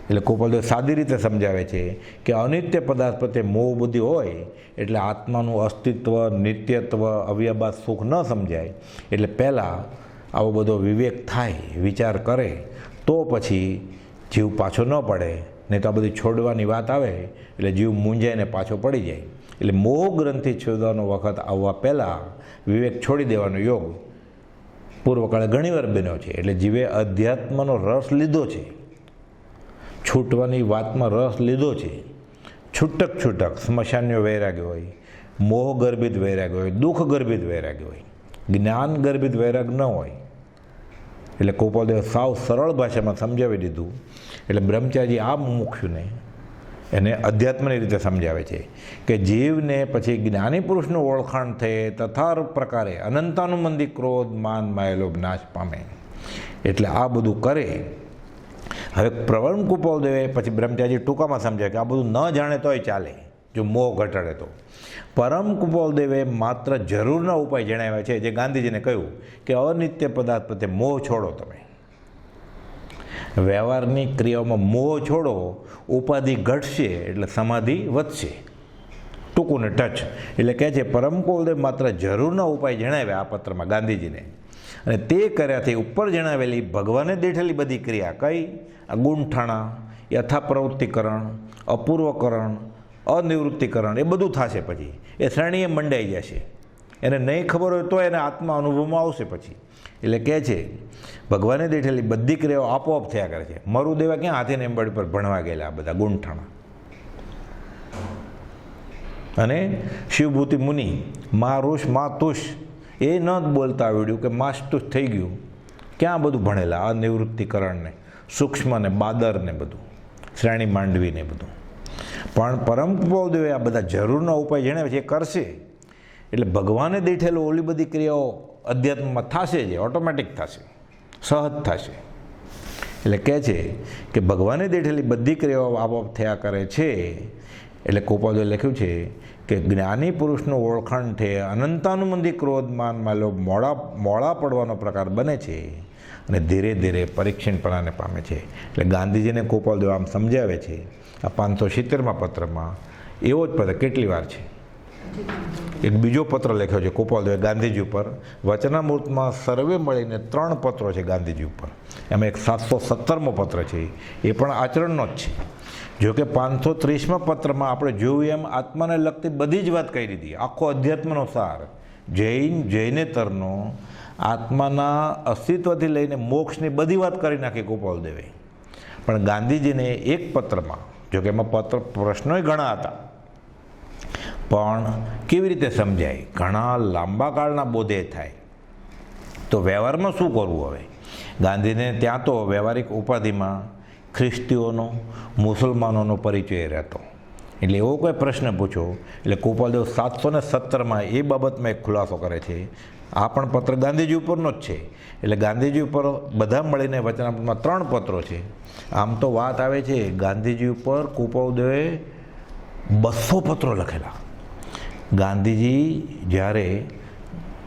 એટલે કુવલદેવ સાદી રીતે સમજાવે છે કે અનિત્ય પદાર્થ પ્રત્યે મોહ બુદ્ધિ હોય એટલે આત્માનું અસ્તિત્વ, નિત્યત્વ, અવ્યબાદ સુખ ન સમજાય. એટલે પહેલાં આવો બધો વિવેક થાય, વિચાર કરે તો પછી જીવ પાછો ન પડે. નહીં તો આ બધી છોડવાની વાત આવે એટલે જીવ મૂંઝાઈને પાછો પડી જાય. એટલે મોહ ગ્રંથિ છોડવાનો વખત આવવા પહેલાં વિવેક છોડી દેવાનો યોગ પૂર્વકાળે ઘણીવાર બન્યો છે. એટલે જીવે અધ્યાત્મનો રસ લીધો છે, છૂટવાની વાતમાં રસ લીધો છે. છૂટક છૂટક સ્મશાન્યો વૈરાગ્ય હોય, મોહ ગર્ભિત વૈરાગ્ય હોય, દુઃખ ગર્ભિત વૈરાગ્ય હોય, જ્ઞાન ગર્ભિત વૈરાગ ન હોય. એટલે કુવલદેવ સાવ સરળ ભાષામાં સમજાવી દીધું. એટલે બ્રહ્મચારી આ મુમુક્ષુને એને અધ્યાત્મની રીતે સમજાવે છે કે જીવને પછી જ્ઞાની પુરુષનું ઓળખાણ થયે તથા પ્રકારે અનંતાનુબંધી ક્રોધ, માન, માયા, લોભ નાશ પામે. એટલે આ બધું કરે. હવે પરમ કુવલદેવે પછી બ્રહ્મચારી ટૂંકામાં સમજાય કે આ બધું ન જાણે તોય ચાલે જો મોહ ઘટાડે તો. પરમ કુવલદેવે માત્ર જરૂરના ઉપાય જણાવ્યા છે, જે ગાંધીજીને કહ્યું કે અનિત્ય પદાર્થ પ્રત્યે મોહ છોડો. તમે વ્યવહારની ક્રિયાઓમાં મોહ છોડો, ઉપાધિ ઘટશે એટલે સમાધિ વધશે. ટૂંકું ને ટચ. એટલે કહે છે પરમ કુવલદેવ માત્ર જરૂરના ઉપાય જણાવ્યા આ પત્રમાં ગાંધીજીને. અને તે કર્યાથી ઉપર જણાવેલી ભગવાને દેઠેલી બધી ક્રિયા કઈ? આ ગુણઠાણા, યથા પ્રવૃત્તિકરણ, અપૂર્વકરણ, અનિવૃત્તિકરણ એ બધું થશે. પછી એ શ્રેણીએ મંડાઈ જશે. એને નહીં ખબર હોય તો એને આત્મા અનુભવમાં આવશે પછી. એટલે કહે છે ભગવાને દેઠેલી બધી ક્રિયાઓ આપોઆપ થયા કરે છે. મરુદેવા ક્યાં હાથીને એમ્બડી પર ભણવા ગયેલા આ બધા ગુણઠાણા. અને શિવભૂતિ મુનિ મા ઋષ મા તુષ એ ન બોલતા આવડ્યું કે માસ્તુષ થઈ ગયું. ક્યાં બધું ભણેલા? અનિવૃત્તિકરણને, સૂક્ષ્મને, બાદરને બધું, શ્રેણી માંડવીને બધું. પણ પરમ કુવલદેવે આ બધા જરૂરના ઉપાય જણાવે છે એ કરશે. એટલે ભગવાને દેઠેલો ઓલી બધી ક્રિયાઓ અધ્યાત્મમાં થશે, જે ઓટોમેટિક થશે, સહજ થશે. એટલે કહે છે કે ભગવાને દેઠેલી બધી ક્રિયાઓ આપોઆપ થયા કરે છે. એટલે કુવલદેવે લખ્યું છે કે જ્ઞાની પુરુષનું ઓળખાણ થયે અનંતાનુબંધી ક્રોધ, માન, માલોભ મોડા પડવાનો પ્રકાર બને છે અને ધીરે ધીરે પરીક્ષણપણાને પામે છે. એટલે ગાંધીજીને કુવલદેવ આમ સમજાવે છે આ 570માં પત્રમાં. એવો જ પત્ર કેટલી વાર છે. એક બીજો પત્ર લખ્યો છે કુવલદેવે ગાંધીજી ઉપર. વચનામૃતમાં સર્વે મળીને 3 પત્રો છે ગાંધીજી ઉપર. એમાં એક 717મો પત્ર છે, એ પણ આચરણનો જ છે. જોકે 530માં પત્રમાં આપણે જોયું એમ આત્માને લગતી બધી જ વાત કહી દીધી. આખો અધ્યાત્મનો સાર, જૈનેતરનો, આત્માના અસ્તિત્વથી લઈને મોક્ષની બધી વાત કરી નાખી કુવલદેવે. પણ ગાંધીજીને એક પત્રમાં, જોકે એમાં પ્રશ્નોય ઘણા હતા, પણ કેવી રીતે સમજાય? ઘણા લાંબા કાળના બોધે થાય. તો વ્યવહારમાં શું કરવું? હવે ગાંધીને ત્યાં તો વ્યવહારિક ઉપાધિમાં ખ્રિસ્તીઓનો, મુસલમાનોનો પરિચય રહેતો. એટલે એવો કોઈ પ્રશ્ન પૂછો એટલે કૃપાલદેવ 717માં એ બાબતમાં એક ખુલાસો કરે છે. આ પણ પત્ર ગાંધીજી ઉપરનો જ છે. એટલે ગાંધીજી ઉપર બધા મળીને વચનામૃતમાં 3 પત્રો છે. આમ તો વાત આવે છે ગાંધીજી ઉપર કૃપાલદેવે 200 પત્રો લખેલા. ગાંધીજી જ્યારે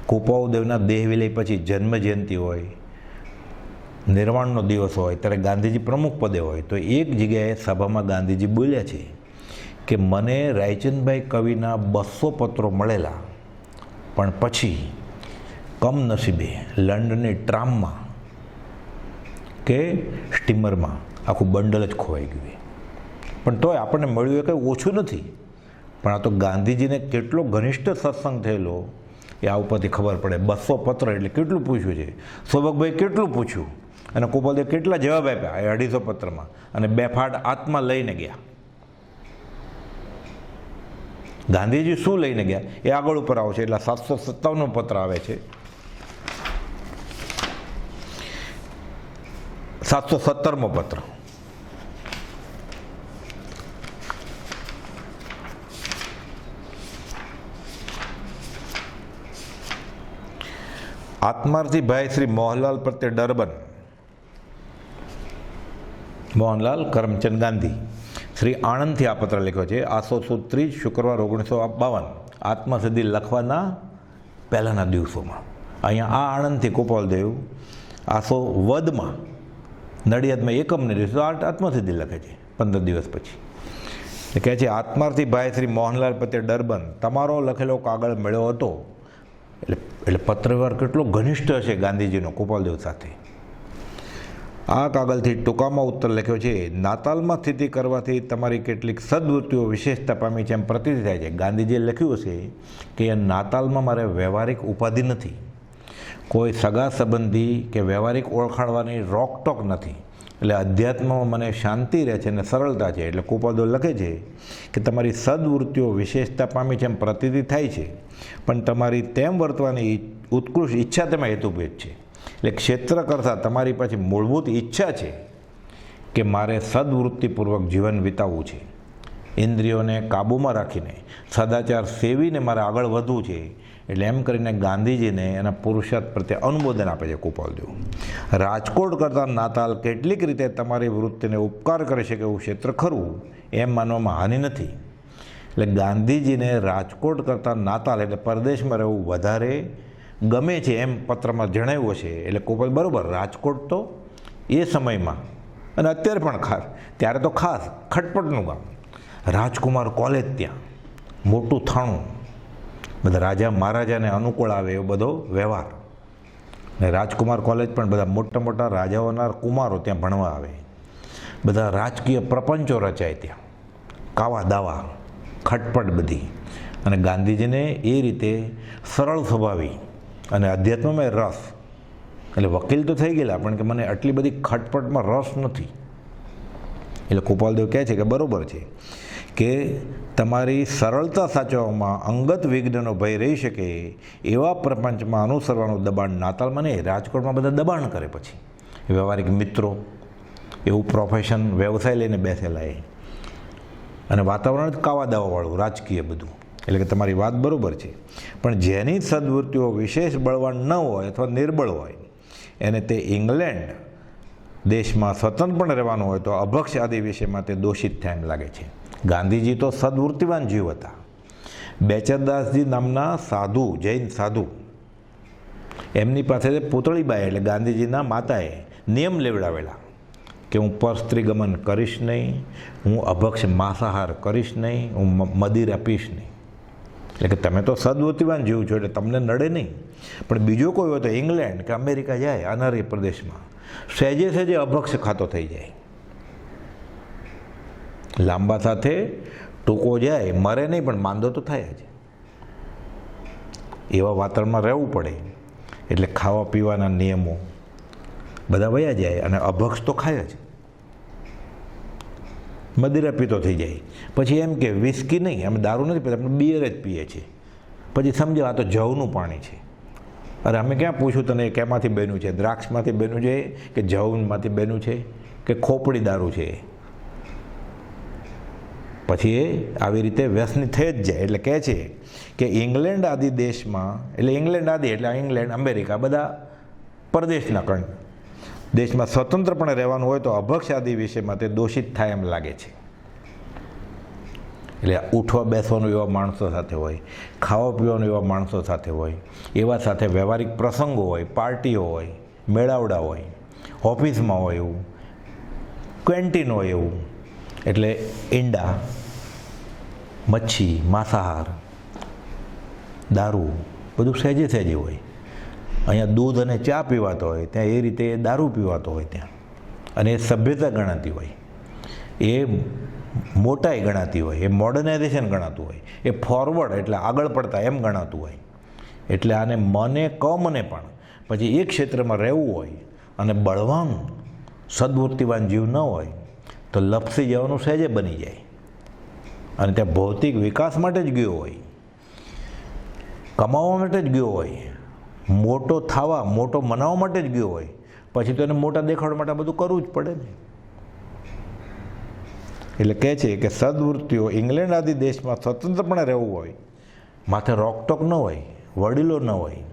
કૃપાલદેવના દેહ વિલય પછી જન્મ જયંતિ હોય, નિર્વાણનો દિવસ હોય, ત્યારે ગાંધીજી પ્રમુખ પદે હોય, તો એક જગ્યાએ સભામાં ગાંધીજી બોલ્યા છે કે મને રાયચંદભાઈ કવિના 200 પત્રો મળેલા, પણ પછી કમનસીબે લંડનની ટ્રામમાં કે સ્ટીમરમાં આખું બંડલ જ ખોવાઈ ગયું. પણ તોય આપણને મળ્યું એ કંઈ ઓછું નથી. પણ આ તો ગાંધીજીને કેટલો ઘનિષ્ઠ સત્સંગ થયેલો એ આ ઉપરથી ખબર પડે. 200 પત્ર એટલે કેટલું પૂછ્યું છે. સૌભગભાઈ કેટલું પૂછ્યું અને કૃપાલદેવ કેટલા જવાબ આપ્યા એ 250 પત્રમાં, અને બેફાડ આત્મા લઈને ગયા. ગાંધીજી શું લઈને ગયા એ આગળ ઉપર આવશે. એટલે 757નો પત્ર આવે છે. 717મો પત્ર. આત્માર્થી ભાઈ શ્રી મોહનલાલ પ્રત્યે ડર્બન. મોહનલાલ કરમચંદ ગાંધી શ્રી આણંદથી આ પત્ર લખ્યો છે. 830 શુક્રવાર 1952 આત્મસિદ્ધિ લખવાના પહેલાંના દિવસોમાં. અહીંયા આ આણંદથી કૃપાલદેવ 800 નડિયાદમાં એકમને દિવસે આત્મસિદ્ધિ લખે છે 15 દિવસ પછી. એ કહે છે આત્માર્થી ભાઈ શ્રી મોહનલાલ પ્રત્યે ડર્બન તમારો લખેલો કાગળ મળ્યો હતો. એટલે પત્રવ્યવહાર કેટલો ઘનિષ્ઠ હશે ગાંધીજીનો કૃપાલદેવ સાથે. આ કાગળથી ટૂંકામાં ઉત્તર લખ્યો છે. નાતાલમાં સ્થિતિ કરવાથી તમારી કેટલીક સદવૃત્તિઓ વિશેષતા પામી છે એમ પ્રતીત થાય છે. ગાંધીજીએ લખ્યું હશે કે નાતાલમાં મારે વ્યવહારિક ઉપાધિ નથી, કોઈ સગા સંબંધી કે વ્યવહારિક ઓળખાણવાની રોકટોક નથી, એટલે અધ્યાત્મમાં મને શાંતિ રહે છે અને સરળતા છે. એટલે કૃપાલદેવ લખે છે કે તમારી સદવૃત્તિઓ વિશેષતા પામી છે એમ પ્રતીતિ થાય છે, પણ તમારી તેમ વર્તવાની ઉત્કૃષ્ટ ઈચ્છા તેમાં હેતુભેદ છે. એટલે ક્ષેત્ર કરતાં તમારી પાછી મૂળભૂત ઈચ્છા છે કે મારે સદવૃત્તિપૂર્વક જીવન વિતાવવું છે, ઇન્દ્રિયોને કાબૂમાં રાખીને સદાચાર સેવીને મારે આગળ વધવું છે. એટલે એમ કરીને ગાંધીજીને એના પુરુષાર્થ પ્રત્યે અનુમોદન આપે છે કૃપાલદેવ. રાજકોટ કરતાં નાતાલ કેટલીક રીતે તમારી વૃત્તિને ઉપકાર કરી શકે એવું ક્ષેત્ર ખરું એમ માનવામાં હાનિ નથી. એટલે ગાંધીજીને રાજકોટ કરતાં નાતાલ એટલે પરદેશમાં રહેવું વધારે ગમે છે એમ પત્રમાં જણાવ્યું છે. એટલે કૃપાલ બરાબર, રાજકોટ તો એ સમયમાં અને અત્યારે પણ ખાસ, ત્યારે તો ખાસ ખટપટનું ગામ, રાજકુમાર કોલેજ ત્યાં, મોટું થાણું, બધા રાજા મહારાજાને અનુકૂળ આવે એવો બધો વ્યવહાર. ને રાજકુમાર કોલેજ પણ બધા મોટા મોટા રાજાઓના કુમારો ત્યાં ભણવા આવે, બધા રાજકીય પ્રપંચો રચાય ત્યાં, કાવા દાવા, ખટપટ બધી. અને ગાંધીજીને એ રીતે સરળ સ્વભાવી અને અધ્યાત્મમાં રસ, એટલે વકીલ તો થઈ ગયેલા પણ કે મને આટલી બધી ખટપટમાં રસ નથી. એટલે કૃપાલદેવ કહે છે કે બરાબર છે કે તમારી સરળતા સાચવવામાં અંગત વિઘ્નનો ભય રહી શકે એવા પ્રપંચમાં અનુસરવાનું દબાણ નાતાલમાં નહીં, રાજકોટમાં બધા દબાણ કરે. પછી વ્યવહારિક મિત્રો એવું પ્રોફેશન વ્યવસાય લઈને બેસેલા એ, અને વાતાવરણ જ કાવા દાવાવાળું રાજકીય બધું. એટલે કે તમારી વાત બરાબર છે, પણ જેની સદવૃત્તિઓ વિશેષ બળવાન ન હોય અથવા નિર્બળ હોય એને તે ઇંગ્લેન્ડ દેશમાં સ્વતંત્રપણે રહેવાનું હોય તો અભક્ષ આદિ વિષયમાં તે દોષિત થાય એમ લાગે છે. ગાંધીજી તો સદવૃત્તિવાન જીવ હતા. બેચરદાસજી નામના સાધુ, જૈન સાધુ, એમની પાસે પૂતળીબાઈ એટલે ગાંધીજીના માતાએ નિયમ લેવડાવેલા કે હું પરસ્ત્રી ગમન કરીશ નહીં, હું અભક્ષ માંસાહાર કરીશ નહીં, હું મદિરા પીશ નહીં. એટલે કે તમે તો સદવૃત્તિવાન જીવ છો એટલે તમને નડે નહીં, પણ બીજો કોઈ હોય તો ઇંગ્લેન્ડ કે અમેરિકા જાય અનારી પ્રદેશમાં સહેજે સહેજે અભક્ષ ખાતો થઈ જાય, લાંબા સાથે ટૂંકો જાય, મરે નહીં પણ માંદો તો થાય જ. એવા વાતાવરણમાં રહેવું પડે એટલે ખાવા પીવાના નિયમો બધા વયા જાય અને અભક્ષ તો ખાય જ, મદિરા પીતો થઈ જાય. પછી એમ કે વિસ્કી નહીં, અમે દારૂ નથી પીતા, આપણે બિયર જ પીએ છીએ. પછી સમજો આ તો જવનું પાણી છે. અરે અમે ક્યાં પૂછ્યું તને કેમાંથી બન્યું છે, દ્રાક્ષમાંથી બન્યું છે કે જવમાંથી બન્યું છે, કે ખોપડી દારૂ છે, પછી એ આવી રીતે વ્યસની થઈ જ જાય. એટલે કહે છે કે ઇંગ્લેન્ડ આદિ દેશમાં, એટલે ઇંગ્લેન્ડ આદિ એટલે ઇંગ્લેન્ડ, અમેરિકા, બધા પરદેશના દેશમાં સ્વતંત્રપણે રહેવાનું હોય તો અભક્ષ આદિ વિષયમાં તે દોષિત થાય એમ લાગે છે. એટલે ઉઠવા બેસવાનું એવા માણસો સાથે હોય, ખાવા પીવાનું એવા માણસો સાથે હોય, એવા સાથે વ્યવહારિક પ્રસંગો હોય, પાર્ટીઓ હોય, મેળાવડા હોય, ઓફિસમાં હોય એવું, કેન્ટીન હોય એવું. એટલે ઈંડા, મચ્છી, માંસાહાર, દારૂ બધું સહેજે સહેજે હોય. અહીંયા દૂધ અને ચા પીવાતો હોય, ત્યાં એ રીતે દારૂ પીવાતો હોય ત્યાં, અને એ સભ્યતા ગણાતી હોય, એ મોટાઈ ગણાતી હોય, એ મોડર્નાઇઝેશન ગણાતું હોય, એ ફોરવર્ડ એટલે આગળ પડતા એમ ગણાતું હોય. એટલે આને મને કમને પણ પછી એ ક્ષેત્રમાં રહેવું હોય અને બળવાન સદવૃત્તિવાન જીવ ન હોય તો લપસી જવાનું સહેજે બની જાય. અને ત્યાં ભૌતિક વિકાસ માટે જ ગયો હોય, કમાવા માટે જ ગયો હોય, મોટો થવા, મોટો મનાવવા માટે જ ગયો હોય, પછી તો એને મોટા દેખાડવા માટે બધું કરવું જ પડે ને. એટલે કહે છે કે સદવૃત્તિઓ ઇંગ્લેન્ડ આદિ દેશમાં સ્વતંત્રપણે રહેવું હોય, માથે રોકટોક ન હોય, વડીલો ન હોય,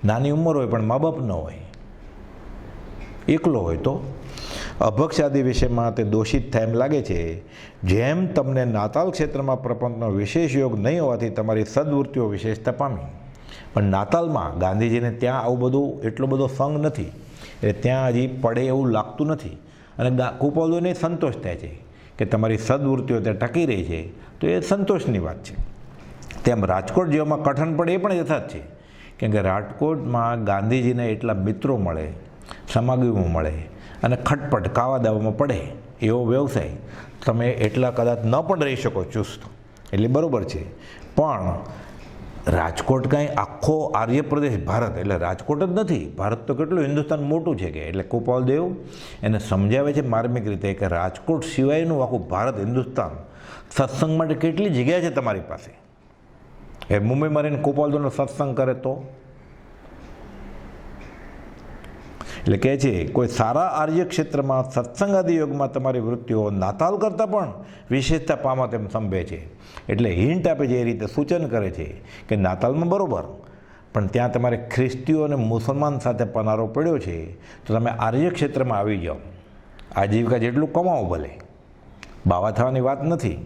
નાની ઉંમર હોય પણ મા બાપ ન હોય, એકલો હોય તો અભક્ષ આદિ વિષયમાં તે દોષિત થાય એમ લાગે છે. જેમ તમને નાતાલ ક્ષેત્રમાં પ્રપંચનો વિશેષ યોગ નહીં હોવાથી તમારી સદવૃત્તિઓ વિશેષતા પામી, પણ નાતાલમાં ગાંધીજીને ત્યાં આવું બધું એટલો બધો સંગ નથી, એટલે ત્યાં હજી પડે એવું લાગતું નથી. અને કુપોલદોને સંતોષ થાય છે કે તમારી સદવૃત્તિઓ ત્યાં ટકી રહી છે, તો એ સંતોષની વાત છે. તેમ રાજકોટ જેવામાં કઠણ પડે એ પણ યથાર્થ છે, કેમ કે રાજકોટમાં ગાંધીજીને એટલા મિત્રો મળે, સમાગમો મળે, અને ખટપટ કાવા દાવામાં પડે એવો વ્યવસાય તમે એટલા કદાચ ન પણ રહી શકો ચુસ્ત, એટલે બરાબર છે. પણ રાજકોટ કાંઈ આખો આર્યપ્રદેશ ભારત એટલે રાજકોટ જ નથી, ભારત તો કેટલું હિન્દુસ્તાન મોટું છે કે. એટલે કુપાલદેવ એને સમજાવે છે માર્મિક રીતે કે રાજકોટ સિવાયનું આખું ભારત, હિન્દુસ્તાન સત્સંગ માટે કેટલી જગ્યા છે તમારી પાસે. એ મુંબઈમાં રહીને કુપાલદેવનો સત્સંગ કરે તો. એટલે કહે છે કોઈ સારા આર્ય ક્ષેત્રમાં સત્સંગાદી યોગમાં તમારી વૃત્તિઓ નાતાલ કરતાં પણ વિશેષતા પામા તેમ સંભવે છે. એટલે હિન્ટ આપે છે, એ રીતે સૂચન કરે છે કે નાતાલમાં બરાબર, પણ ત્યાં તમારે ખ્રિસ્તીઓ અને મુસલમાન સાથે પનારો પડ્યો છે તો તમે આર્ય ક્ષેત્રમાં આવી જાઓ. આજીવિકા જેટલું કમાવો, ભલે બાવા થવાની વાત નથી,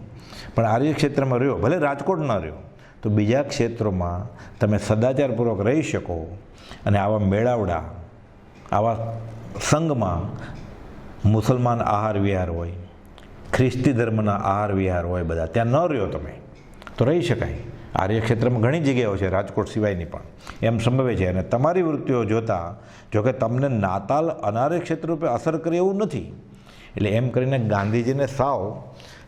પણ આર્ય ક્ષેત્રમાં રહ્યો, ભલે રાજકોટ ન રહ્યો તો બીજા ક્ષેત્રોમાં તમે સદાચારપૂર્વક રહી શકો. અને આવા મેળાવડા, આવા સંઘમાં મુસલમાન આહાર વિહાર હોય, ખ્રિસ્તી ધર્મના આહાર વિહાર હોય, બધા ત્યાં ન રહ્યો તમે તો રહી શકાય. આર્ય ક્ષેત્રમાં ઘણી જગ્યાઓ છે રાજકોટ સિવાયની પણ, એમ સંભવે છે. અને તમારી વૃત્તિઓ જોતાં જોકે તમને નાતાલ અનાર્ય ક્ષેત્ર રૂપે અસર કરે એવું નથી. એટલે એમ કરીને ગાંધીજીને સાવ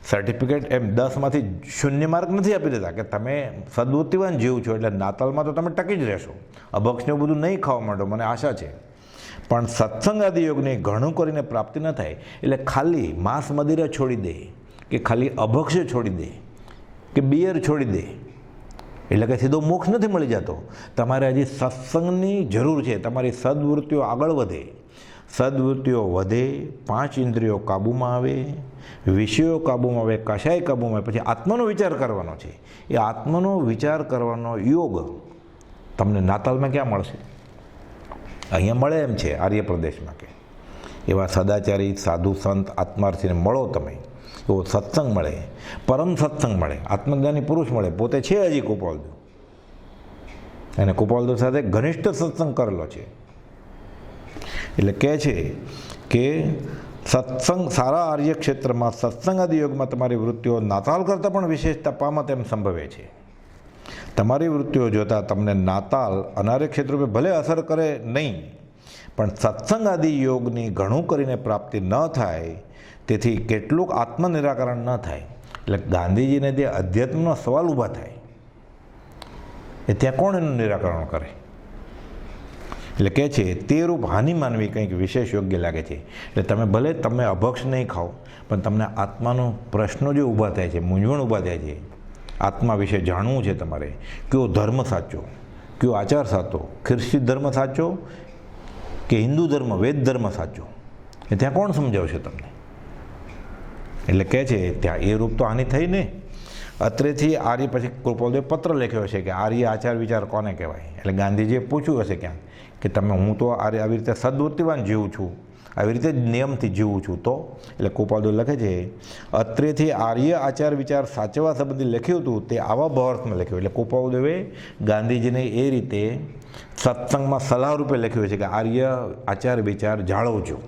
સર્ટિફિકેટ એમ 10માંથી 0 માર્ક નથી આપી દેતા કે તમે સદવૃત્તિવાન જીવ છો એટલે નાતાલમાં તો તમે ટકી જ રહેશો, અભક્ષને બધું નહીં ખાવા માંડો, મને આશા છે. પણ સત્સંગ આદિ યોગની ઘણું કરીને પ્રાપ્તિ ન થાય. એટલે ખાલી માંસ મદિરા છોડી દે, કે ખાલી અભક્ષ છોડી દે, કે બિયર છોડી દે, એટલે કે સીધો મોક્ષ નથી મળી જતો. તમારે હજી સત્સંગની જરૂર છે. તમારી સદવૃત્તિઓ આગળ વધે, સદવૃત્તિઓ વધે, 5 ઇન્દ્રિયો કાબૂમાં આવે, વિષયો કાબૂમાં આવે, કશાય કાબૂમાં આવે, પછી આત્માનો વિચાર કરવાનો છે. એ આત્માનો વિચાર કરવાનો યોગ તમને નાતાલમાં ક્યાં મળશે? અહીંયા મળે એમ છે આર્યપ્રદેશમાં. કે એવા સદાચારી સાધુ સંત આત્માર્થીને મળો તમે, એવો સત્સંગ મળે, પરમ સત્સંગ મળે, આત્મજ્ઞાની પુરુષ મળે. પોતે છે હજી કુપાલદેવ, અને કુપાલદેવ સાથે ઘનિષ્ઠ સત્સંગ કરેલો છે. એટલે કહે છે કે સત્સંગ સારા આર્ય ક્ષેત્રમાં સત્સંગ આદિ યોગમાં તમારી વૃત્તિઓ નાતાલ કરતાં પણ વિશેષતા પામા તેમ સંભવે છે. તમારી વૃત્તિઓ જોતાં તમને નાતાલ અનાર્ય ક્ષેત્ર પર ભલે અસર કરે નહીં, પણ સત્સંગ આદિ યોગની ઘણું કરીને પ્રાપ્તિ ન થાય, તેથી કેટલુંક આત્મનિરાકરણ ન થાય. એટલે ગાંધીજીને જે અધ્યાત્મનો સવાલ ઊભા થાય એ ત્યાં કોણ એનું નિરાકરણ કરે? એટલે કહે છે તે રૂપ હાનિ માનવી કંઈક વિશેષ યોગ્ય લાગે છે. એટલે તમે અભક્ષ નહીં ખાઓ, પણ તમને આત્માનો પ્રશ્નો જે ઊભા થાય છે, મૂંઝવણ ઊભા થાય છે, આત્મા વિશે જાણવું છે તમારે, કયો ધર્મ સાચો, કયો આચાર સાચો, ખ્રિસ્તી ધર્મ સાચો કે હિન્દુ ધર્મ, વેદ ધર્મ સાચો, એ ત્યાં કોણ સમજાવશે તમને? એટલે કહે છે ત્યાં એ રૂપ તો આની થઈ ને. અત્રેથી આર્ય, પછી કૃપાલદેવે પત્ર લખ્યો છે કે આર્ય આચાર વિચાર કોને કહેવાય. એટલે ગાંધીજીએ પૂછ્યું હશે ક્યાંક કે તમે, હું તો આવી રીતે સદવૃત્તિવાન જીવું છું, આવી રીતે જ નિયમથી જીવું છું, તો એટલે કૃપાલદેવ લખે છે અત્રેથી આર્ય આચાર વિચાર સાચવવા સંબંધી લખ્યું હતું તે આવા ભાવાર્થમાં લખ્યું. એટલે કૃપાલદેવે ગાંધીજીને એ રીતે સત્સંગમાં સલાહ રૂપે લખ્યું છે કે આર્ય આચાર વિચાર જાળવજો,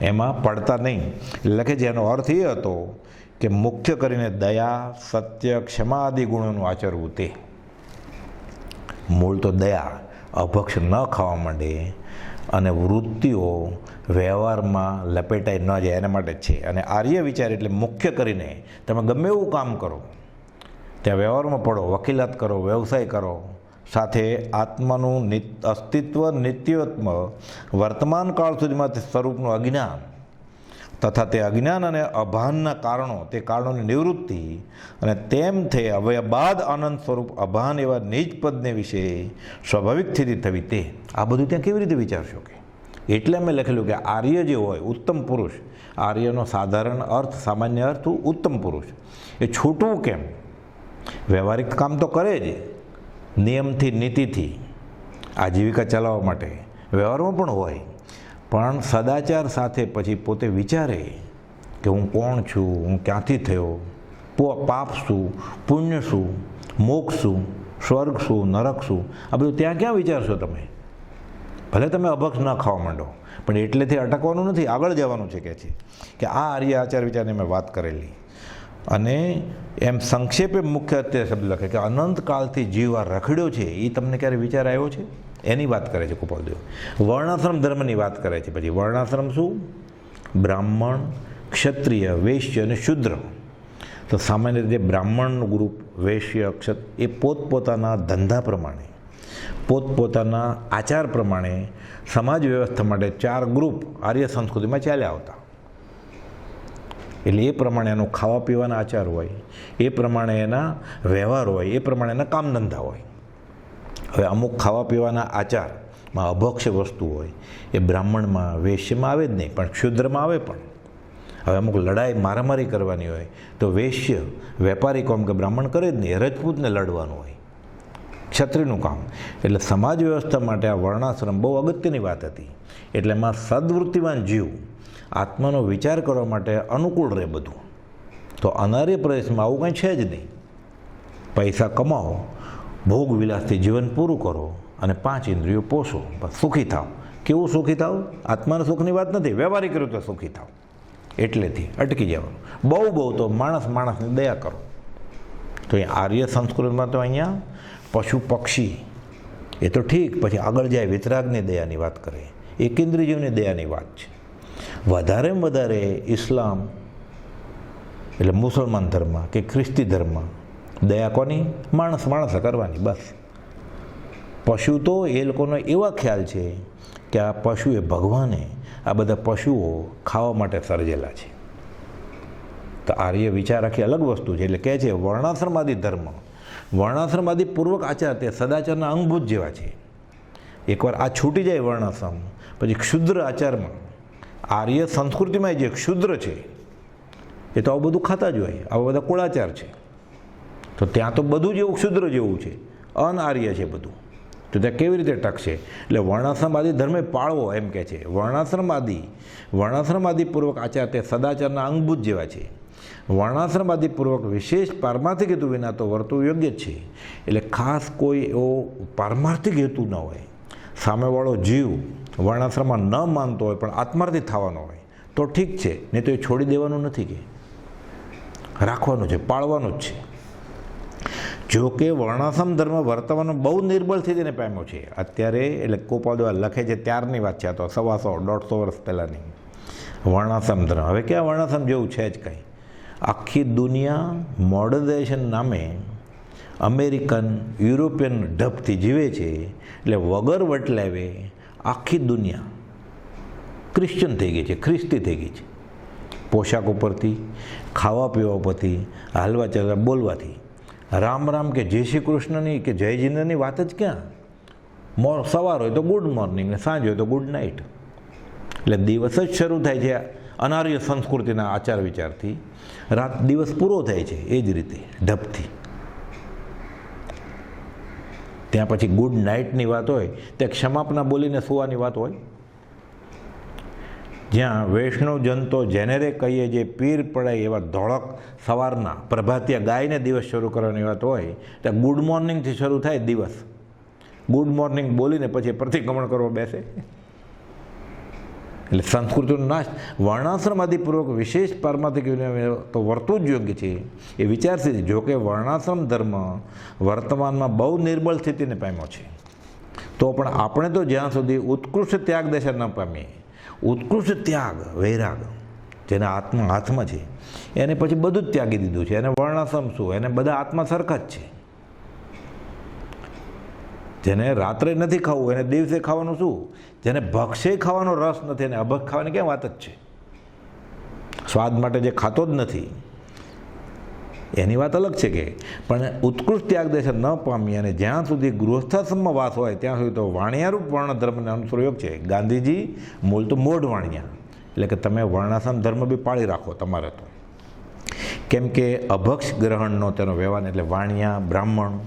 એમાં પડતા નહીં. લખે છે એનો અર્થ એ હતો કે મુખ્ય કરીને દયા, સત્ય, ક્ષમા આદિ ગુણોનું આચરવું. તે મૂળ તો દયા, અભક્ષ ન ખાવા માંડે અને વૃત્તિઓ વ્યવહારમાં લપેટાઈ ન જાય એના માટે જ છે. અને આર્ય વિચાર એટલે મુખ્ય કરીને તમે ગમે એવું કામ કરો, ત્યાં વ્યવહારમાં પડો, વકીલાત કરો, વ્યવસાય કરો, સાથે આત્માનું અસ્તિત્વ, નિત્યત્વ, વર્તમાન કાળ સુધીમાં તે સ્વરૂપનું અજ્ઞાન તથા તે અજ્ઞાન અને અભાનના કારણો, તે કારણોની નિવૃત્તિ અને તેમ થઈ અવય બાદ આનંદ સ્વરૂપ અભાન એવા નિજ પદને વિશે સ્વાભાવિક સ્થિતિ થવી. તે આ બધું ત્યાં કેવી રીતે વિચારશો? કે એટલે અમે લખેલું કે આર્ય જે હોય, ઉત્તમ પુરુષ, આર્યનો સાધારણ અર્થ, સામાન્ય અર્થ ઉત્તમ પુરુષ. એ છૂટવું કેમ? વ્યવહારિક કામ તો કરે જ, નિયમથી, નીતિથી આજીવિકા ચલાવવા માટે વ્યવહારમાં પણ હોય, પણ સદાચાર સાથે પછી પોતે વિચારે કે હું કોણ છું, હું ક્યાંથી થયો, પાપ શું, પુણ્ય શું, મોક્ષ શું, સ્વર્ગ શું, નરક શું, આ બધું ત્યાં ક્યાં વિચારશો તમે? ભલે તમે અભક્ષ ન ખાવા માંડો, પણ એટલેથી અટકવાનું નથી, આગળ જવાનું છે. કે આ આર્ય આચાર વિચારની મેં વાત કરેલી. અને એમ સંક્ષેપે મુખ્ય અત્યારે શબ્દ લખે કે અનંતકાળથી જીવ આ રખડ્યો છે, એ તમને ક્યારે વિચાર આવ્યો છે? એની વાત કરે છે કૃપાલદેવ. વર્ણાશ્રમ ધર્મની વાત કરે છે. પછી વર્ણાશ્રમ શું? બ્રાહ્મણ, ક્ષત્રિય, વૈશ્ય અને શુદ્ર. તો સામાન્ય રીતે બ્રાહ્મણનું ગ્રુપ, વૈશ્ય, એ પોતપોતાના ધંધા પ્રમાણે, પોતપોતાના આચાર પ્રમાણે સમાજ વ્યવસ્થા માટે 4 ગ્રુપ આર્ય સંસ્કૃતિમાં ચાલ્યા આવતા. એટલે એ પ્રમાણે એનો ખાવા પીવાના આચાર હોય, એ પ્રમાણે એના વ્યવહાર હોય, એ પ્રમાણે એના કામ ધંધા હોય. હવે અમુક ખાવા પીવાના આચારમાં અભક્ષ્ય વસ્તુ હોય, એ બ્રાહ્મણમાં, વૈશ્યમાં આવે જ નહીં, પણ ક્ષુદ્રમાં આવે પણ. હવે અમુક લડાઈ, મારામારી કરવાની હોય તો વૈશ્ય, વેપારી કામ કે બ્રાહ્મણ કરે જ નહીં, રજપૂતને લડવાનું હોય, ક્ષત્રિયનું કામ. એટલે સમાજ વ્યવસ્થા માટે આ વર્ણાશ્રમ બહુ અગત્યની વાત હતી. એટલે એમાં સદવૃત્તિવાન જીવ આત્માનો વિચાર કરવા માટે અનુકૂળ રહે બધું. તો અનાર્ય પ્રદેશમાં આવું કંઈ છે જ નહીં. પૈસા કમાઓ, ભોગ વિલાસથી જીવન પૂરું કરો અને 5 ઇન્દ્રિયો પોષો, બસ સુખી થાવ. કેવું સુખી થાવ? આત્માના સુખની વાત નથી, વ્યવહારિક રીતે સુખી થાવ. એટલેથી અટકી જવાનું. બહુ તો માણસની દયા કરો. તો એ આર્ય સંસ્કૃતિમાં તો અહીંયા પશુ પક્ષી એ તો ઠીક, પછી આગળ જાય વિતરાગની દયાની વાત કરે, એકેન્દ્રિય જીવની દયાની વાત છે. વધારેમાં વધારે ઇસ્લામ એટલે મુસલમાન ધર્મ કે ખ્રિસ્તી ધર્મ, દયા કોની? માણસે કરવાની, બસ. પશુ તો એ લોકોનો એવા ખ્યાલ છે કે આ પશુ એ ભગવાને આ બધા પશુઓ ખાવા માટે સર્જેલા છે. તો આર્ય વિચાર આખી અલગ વસ્તુ છે. એટલે કહે છે વર્ણાશ્રમાદિ ધર્મ, વર્ણાશ્રમાદિ પૂર્વક આચાર તે સદાચારના અંગભૂત જેવા છે. એકવાર આ છૂટી જાય વર્ણાશ્રમ, પછી ક્ષુદ્ર આચારમાં, આર્ય સંસ્કૃતિમાં જે ક્ષુદ્ર છે એ તો આવું બધું ખાતા જ હોય, આવા બધા કુળાચાર છે. તો ત્યાં તો બધું જ એવું ક્ષુદ્ર જેવું છે, અનાર્ય છે બધું. તો ત્યાં કેવી રીતે ટકશે? એટલે વર્ણાશ્રમ આદિ ધર્મે પાળવો એમ કહે છે. વર્ણાશ્રમ આદિ પૂર્વક આચાર તે સદાચારના અંગભૂત જેવા છે. વર્ણાશ્રમ આદિ પૂર્વક વિશેષ પારમાર્થિક હેતુ વિના તો વર્તવું યોગ્ય જ છે. એટલે ખાસ કોઈ એવો પારમાર્થિક હેતુ ન હોય. સામેવાળો જીવ વર્ણાશ્રમમાં ન માનતો હોય પણ આત્માર્થી થવાનો હોય તો ઠીક છે, નહીં તો એ છોડી દેવાનું નથી, કે રાખવાનું છે, પાળવાનું જ છે. જો કે વર્ણાશ્રમ ધર્મ વર્તવાનો બહુ નિર્બળથી તેને પામ્યો છે અત્યારે. એટલે કૃપાલદેવ લખે છે ત્યારની વાત છે, આ તો 100-150 વર્ષ પહેલાંની. વર્ણાશ્રમ ધર્મ હવે ક્યાં વર્ણાશ્રમ જેવું છે જ કંઈ. આખી દુનિયા મોડર્નાઇઝેશન નામે અમેરિકન, યુરોપિયન ઢબથી જીવે છે. એટલે વગર વટલાવે આખી દુનિયા ક્રિશ્ચન થઈ ગઈ છે, ખ્રિસ્તી થઈ ગઈ છે. પોશાક ઉપરથી, ખાવા પીવા ઉપરથી, હાલવા ચાલવા બોલવાથી. રામ રામ કે જય શ્રી કૃષ્ણની કે જય જીનેન્દ્રની વાત જ ક્યાં. સવાર હોય તો ગુડ મોર્નિંગ ને સાંજ હોય તો ગુડ નાઇટ. એટલે દિવસ જ શરૂ થાય છે અનાર્ય સંસ્કૃતિના આચાર વિચારથી, દિવસ પૂરો થાય છે એ જ રીતે ઢબથી. ત્યાં પછી ગુડ નાઇટની વાત હોય, ત્યાં ક્ષમાપના બોલીને સુવાની વાત હોય. જ્યાં વૈષ્ણવ જનતો જેનેરે કહીએ જે પીર પડાય એવા ધોળક સવારના પ્રભાતિયા ગાયને દિવસ શરૂ કરવાની વાત હોય, ત્યાં ગુડ મોર્નિંગથી શરૂ થાય દિવસ. ગુડ મોર્નિંગ બોલીને પછી પ્રતિક્રમણ કરવા બેસે. એટલે સંસ્કૃતિનો નાશ વર્ણાશ્રમાદિપૂર્વક વિશેષ પારમાર્થિક તો વર્તવું જ યોગ્ય છે એ વિચારથી. જોકે વર્ણાશ્રમ ધર્મ વર્તમાનમાં બહુ નિર્બળ સ્થિતિને પામ્યો છે, તો પણ આપણે તો જ્યાં સુધી ઉત્કૃષ્ટ ત્યાગ દશા ન પામીએ, ઉત્કૃષ્ટ ત્યાગ વૈરાગ જેના આત્મા હાથમાં છે એને પછી બધું જ ત્યાગી દીધું છે. એને વર્ણાશ્રમ શું, એને બધા આત્મા સરખા જ છે. જેને રાત્રે નથી ખાવું એને દિવસે ખાવાનું શું, જેને ભક્ષે ખાવાનો રસ નથી એને અભક્ષ ખાવાની ક્યાં વાત જ છે. સ્વાદ માટે જે ખાતો જ નથી એની વાત અલગ છે કે, પણ ઉત્કૃષ્ટ ત્યાગ દશા ન પામી અને જ્યાં સુધી ગૃહસ્થાશ્રમમાં વાસ હોય ત્યાં સુધી તો વાણિયારૂપ વર્ણ ધર્મને અનુસરયોગ છે. ગાંધીજી મૂળ તો મોઢ વાણિયા, એટલે કે તમે વર્ણાશ્રમ ધર્મ બી પાળી રાખો તમારે તો, કેમ કે અભક્ષ ગ્રહણનો તેનો વ્યવહાર એટલે વાણિયા બ્રાહ્મણ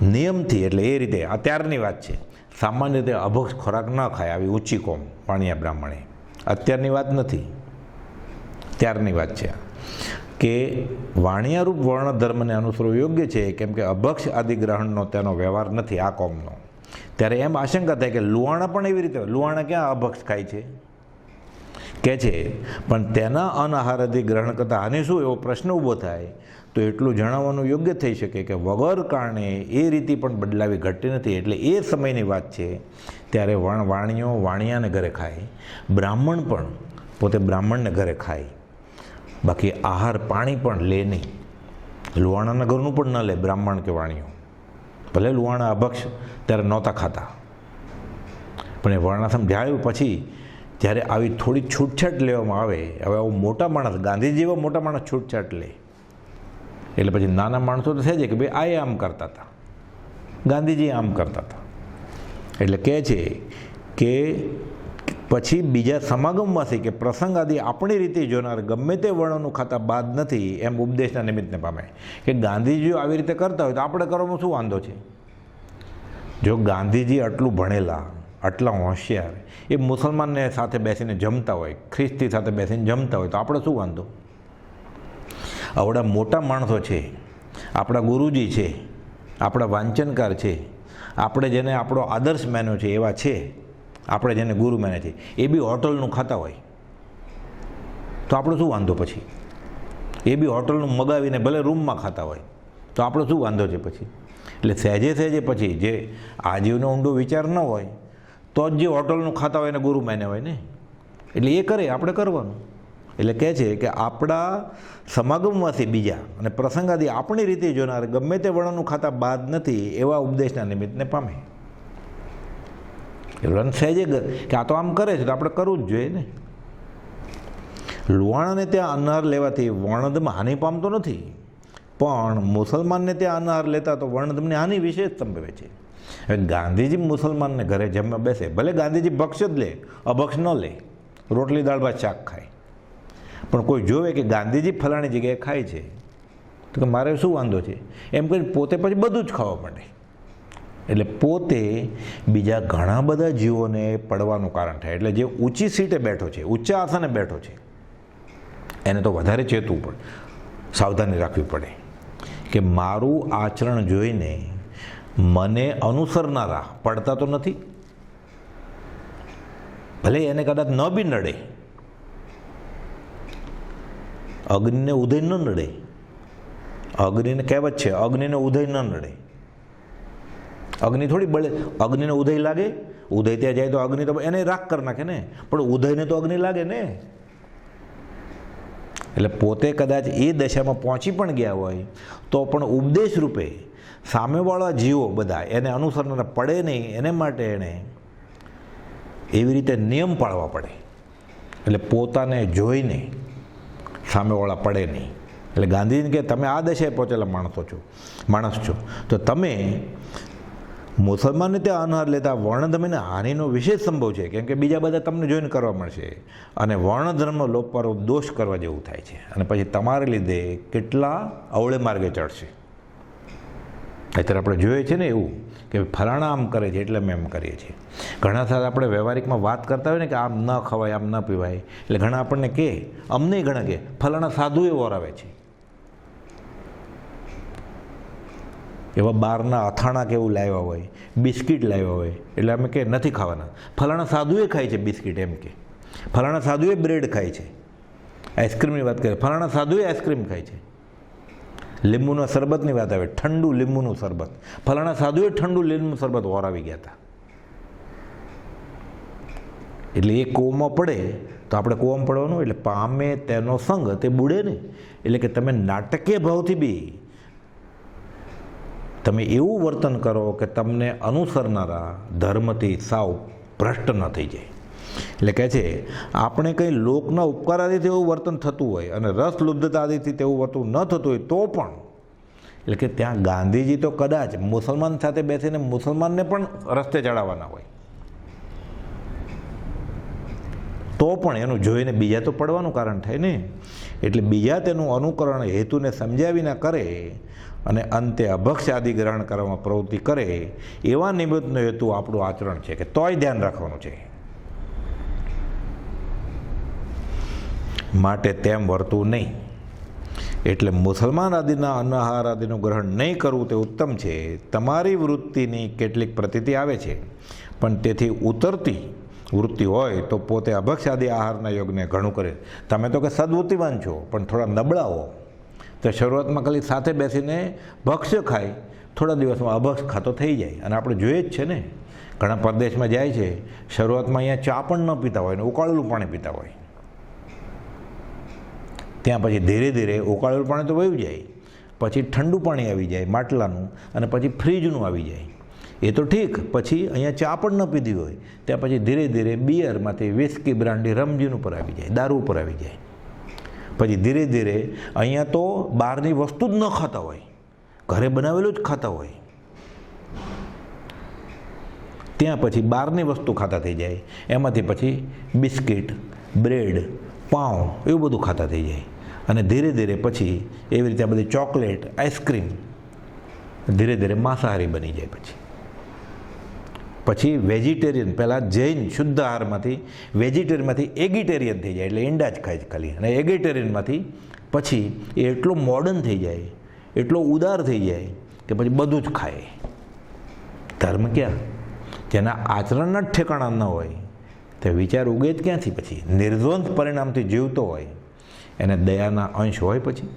નિયમથી, એટલે એ રીતે અત્યારની વાત છે. સામાન્ય રીતે અભક્ષ ખોરાક ન ખાય આવી ઊંચી કોમ વાણિયા બ્રાહ્મણે, અત્યારની વાત નથી, ત્યારની વાત છે કે વાણિયારૂપ વર્ણ ધર્મને અનુસરવું યોગ્ય છે, કેમ કે અભક્ષ આદિ ગ્રહણનો તેનો વ્યવહાર નથી આ કોમનો. ત્યારે એમ આશંકા થાય કે લુહાણા પણ એવી રીતે, લુહાણા ક્યાં અભક્ષ ખાય છે કે છે, પણ તેના અનાહારાદી ગ્રહણ કરતાં આને શું એવો પ્રશ્ન ઊભો થાય. તો એટલું જણાવવાનું યોગ્ય થઈ શકે કે વગર કારણે એ રીતિ પણ બદલાવી ઘટતી નથી. એટલે એ સમયની વાત છે ત્યારે વાણિયો વાણિયાને ઘરે ખાય, બ્રાહ્મણ પણ પોતે બ્રાહ્મણને ઘરે ખાય, બાકી આહાર પાણી પણ લે નહીં. લુહાણાના ઘરનું પણ ન લે બ્રાહ્મણ કે વાણિયો. ભલે લુહાણા અભક્ષ ત્યારે નહોતા ખાતા, પણ એ વર્ણાશ્રમ જાળ્યું પછી જ્યારે આવી થોડી છૂટછાટ લેવામાં આવે, હવે આવું મોટા માણસ ગાંધીજી જેવા મોટા માણસ છૂટછાટ લે એટલે પછી નાના માણસો તો છે કે ભાઈ આ આમ કરતા હતા, ગાંધીજી આમ કરતા હતા. એટલે કહે છે કે પછી બીજા સમાગમવાસી કે પ્રસંગ આદિ આપણી રીતે જોનાર ગમે તે વર્ણોનું ખાતા બાદ નથી એમ ઉપદેશના નિમિત્તને પામે. કે ગાંધીજીઓ આવી રીતે કરતા હોય તો આપણે કરવામાં શું વાંધો છે? જો ગાંધીજી આટલું ભણેલા, આટલા હોશિયાર, એ મુસલમાનને સાથે બેસીને જમતા હોય, ખ્રિસ્તી સાથે બેસીને જમતા હોય તો આપણે શું વાંધો? આવડા મોટા માણસો છે, આપણા ગુરુજી છે, આપણા વાંચનકાર છે, આપણે જેને આપણો આદર્શ માન્યો છે એવા છે, આપણે જેને ગુરુ માને છે, એ બી હોટલનું ખાતા હોય તો આપણો શું વાંધો પછી? એ બી હોટલનું મગાવીને ભલે રૂમમાં ખાતા હોય તો આપણો શું વાંધો છે પછી? એટલે સહેજે સહેજે પછી જે આજીવનો ઊંડો વિચાર ન હોય તો જ જે હોટલનું ખાતા હોય એને ગુરુ માન્યા હોય ને, એટલે એ કરે, આપણે કરવાનું. એટલે કહે છે કે આપણા સમાગમમાંથી બીજા અને પ્રસંગાદી આપણી રીતે જોનાર ગમે તે વર્ણનું ખાતા બાદ નથી એવા ઉપદેશના નિમિત્તને પામે. એટલે સહેજે કે આ તો આમ કરે છે તો આપણે કરવું જ જોઈએ ને. લુહાણાને ત્યાં અનાહાર લેવાથી વર્ણધર્મ હાનિ પામતો નથી, પણ મુસલમાનને ત્યાં અનાહાર લેતા તો વર્ણધર્મની હાનિ વિશેષ સંભવે છે. હવે ગાંધીજી મુસલમાનને ઘરે જમવા બેસે, ભલે ગાંધીજી ભક્ષ જ લે, અભક્ષ ન લે, રોટલી દાળ ભાત શાક ખાય, પણ કોઈ જોવે કે ગાંધીજી ફલાણી જગ્યાએ ખાય છે તો કે મારે શું વાંધો છે એમ કરીને પોતે પછી બધું જ ખાવા માંડે. એટલે પોતે બીજા ઘણા બધા જીવોને પડવાનું કારણ થાય. એટલે જે ઊંચી સીટે બેઠો છે, ઊંચા આસને બેઠો છે, એને તો વધારે ચેતવું પડે, સાવધાની રાખવી પડે કે મારું આચરણ જોઈને મને અનુસરનારા પડતા તો નથી. ભલે એને કદાચ ન બી નડે, અગ્નિને ઉદય ન નડે, અગ્નિને કહેવત છે અગ્નિને ઉદય ન નડે. અગ્નિ થોડી બળે, અગ્નિને ઉદય લાગે, ઉદય ત્યાં જાય તો અગ્નિ તો એને રાખ કરી નાખે ને, પણ ઉદયને તો અગ્નિ લાગે ને. એટલે પોતે કદાચ એ દશામાં પહોંચી પણ ગયા હોય તો પણ ઉપદેશ રૂપે સામેવાળા જીવો બધા એને અનુસરનારા પડે નહીં, એને માટે એણે એવી રીતે નિયમ પાળવા પડે. એટલે પોતાને જોઈને સામેવાળા પડે નહીં. એટલે ગાંધીજીને કે તમે આ દશાએ પહોંચેલા માણસ છો તો તમે મુસલમાનને ત્યાં અનાહાર લેતા વર્ણધર્મને હાનિનો વિશેષ સંભવ છે, કેમ કે બીજા બધા તમને જોઈને કરવા મળશે અને વર્ણધર્મનો લોપ પર દોષ કરવા જેવું થાય છે, અને પછી તમારે લીધે કેટલા અવળે માર્ગે ચડશે. અત્યારે આપણે જોઈએ છે ને એવું કે ફલાણા આમ કરે છે એટલે અમે એમ કરીએ છીએ. ઘણા સાથે આપણે વ્યવહારિકમાં વાત કરતા હોય ને કે આમ ન ખવાય, આમ ન પીવાય, એટલે ઘણા આપણને કહે, અમને ઘણા કહે ફલાણા સાધુ એ વરાવે છે, એવા બહારના અથાણા કેવું લાવ્યા હોય, બિસ્કિટ લાવ્યા હોય, એટલે અમે કે નથી ખાવાના. ફલાણા સાધુએ ખાય છે બિસ્કિટ, એમ કે ફલાણા સાધુએ બ્રેડ ખાય છે. આઈસ્ક્રીમની વાત કરીએ, ફલાણા સાધુએ આઈસ્ક્રીમ ખાય છે. લીંબુના શરબતની વાત આવે, ઠંડુ લીંબુનું શરબત, ફલાણા સાધુએ ઠંડુ લીંબુનું શરબત વરાવી ગયા હતા. એટલે એ કૂવામાં પડે તો આપણે કૂવામાં પડવાનું, એટલે પામે તેનો સંગ તે બુડે ને. એટલે કે તમે નાટકીય ભાવથી બી તમે એવું વર્તન કરો કે તમને અનુસરનારા ધર્મથી સાવ ભ્રષ્ટ ન થઈ જાય. એટલે કહે છે આપણે કંઈ લોકના ઉપકાર આદિથી એવું વર્તન થતું હોય અને રસ લુબ્ધતા આદિથી તેવું વર્તન ન થતું હોય તો પણ, એટલે કે ત્યાં ગાંધીજી તો કદાચ મુસલમાન સાથે બેસીને મુસલમાનને પણ રસ્તે ચડાવવાના હોય, તો પણ એનું જોઈને બીજા તો પડવાનું કારણ થાય ને. એટલે બીજા તેનું અનુકરણ હેતુને સમજાવી ના કરે અને અંતે અભક્ષ આદિ ગ્રહણ કરવામાં પ્રવૃત્તિ કરે, એવા નિમિત્તનો હેતુ આપણું આચરણ છે કે તોય ધ્યાન રાખવાનું છે. માટે તેમ વર્તવું નહીં. એટલે મુસલમાન આદિના અનાહાર આદિનું ગ્રહણ નહીં કરવું તે ઉત્તમ છે. તમારી વૃત્તિની કેટલીક પ્રતીતિ આવે છે, પણ તેથી ઉતરતી વૃત્તિ હોય તો પોતે અભક્ષ આદિ આહારના યોગને ઘણું કરે. તમે તો કે સદવૃત્તિવાન છો, પણ થોડા નબળા હો તો શરૂઆતમાં ખાલી સાથે બેસીને ભક્ષ્ય ખાય, થોડા દિવસમાં અભક્ષ ખાતો થઈ જાય. અને આપણે જોઈએ જ છે ને, ઘણા પરદેશમાં જાય છે, શરૂઆતમાં અહીંયા ચા પણ ન પીતા હોય ને ઉકાળેલું પાણી પીતા હોય, ત્યાં પછી ધીરે ધીરે ઉકાળેલું પાણી તો વયું જાય, પછી ઠંડુ પાણી આવી જાય માટલાનું, અને પછી ફ્રીજનું આવી જાય. એ તો ઠીક, પછી અહીંયા ચા પણ ન પીધી હોય ત્યાં પછી ધીરે ધીરે બિયરમાંથી વિસ્કી બ્રાન્ડી રમજીન ઉપર આવી જાય, દારૂ ઉપર આવી જાય. પછી ધીરે ધીરે અહીંયા તો બહારની વસ્તુ જ ન ખાતા હોય, ઘરે બનાવેલું જ ખાતા હોય, ત્યાં પછી બહારની વસ્તુ ખાતા થઈ જાય. એમાંથી પછી બિસ્કિટ, બ્રેડ, પાઉં એવું બધું ખાતા થઈ જાય. અને ધીરે ધીરે પછી એવી રીતે આ બધી ચોકલેટ, આઈસ્ક્રીમ ધીરે ધીરે માંસાહારી બની જાય. પછી વેજીટેરિયન, પહેલાં જૈન શુદ્ધ આહારમાંથી વેજીટેરિયનમાંથી એગિટેરિયન થઈ જાય, એટલે ઈંડા જ ખાય ખાલી. અને એગિટેરિયનમાંથી પછી એ એટલો મોડર્ન થઈ જાય, એટલો ઉદાર થઈ જાય કે પછી બધું જ ખાય. ધર્મ ક્યાં? જેના આચરણના જ ઠેકાણા ન હોય તે વિચાર ઉગે જ ક્યાંથી? પછી નિર્દ્વંદ પરિણામથી જીવતો હોય એને દયાના અંશ હોય પછી.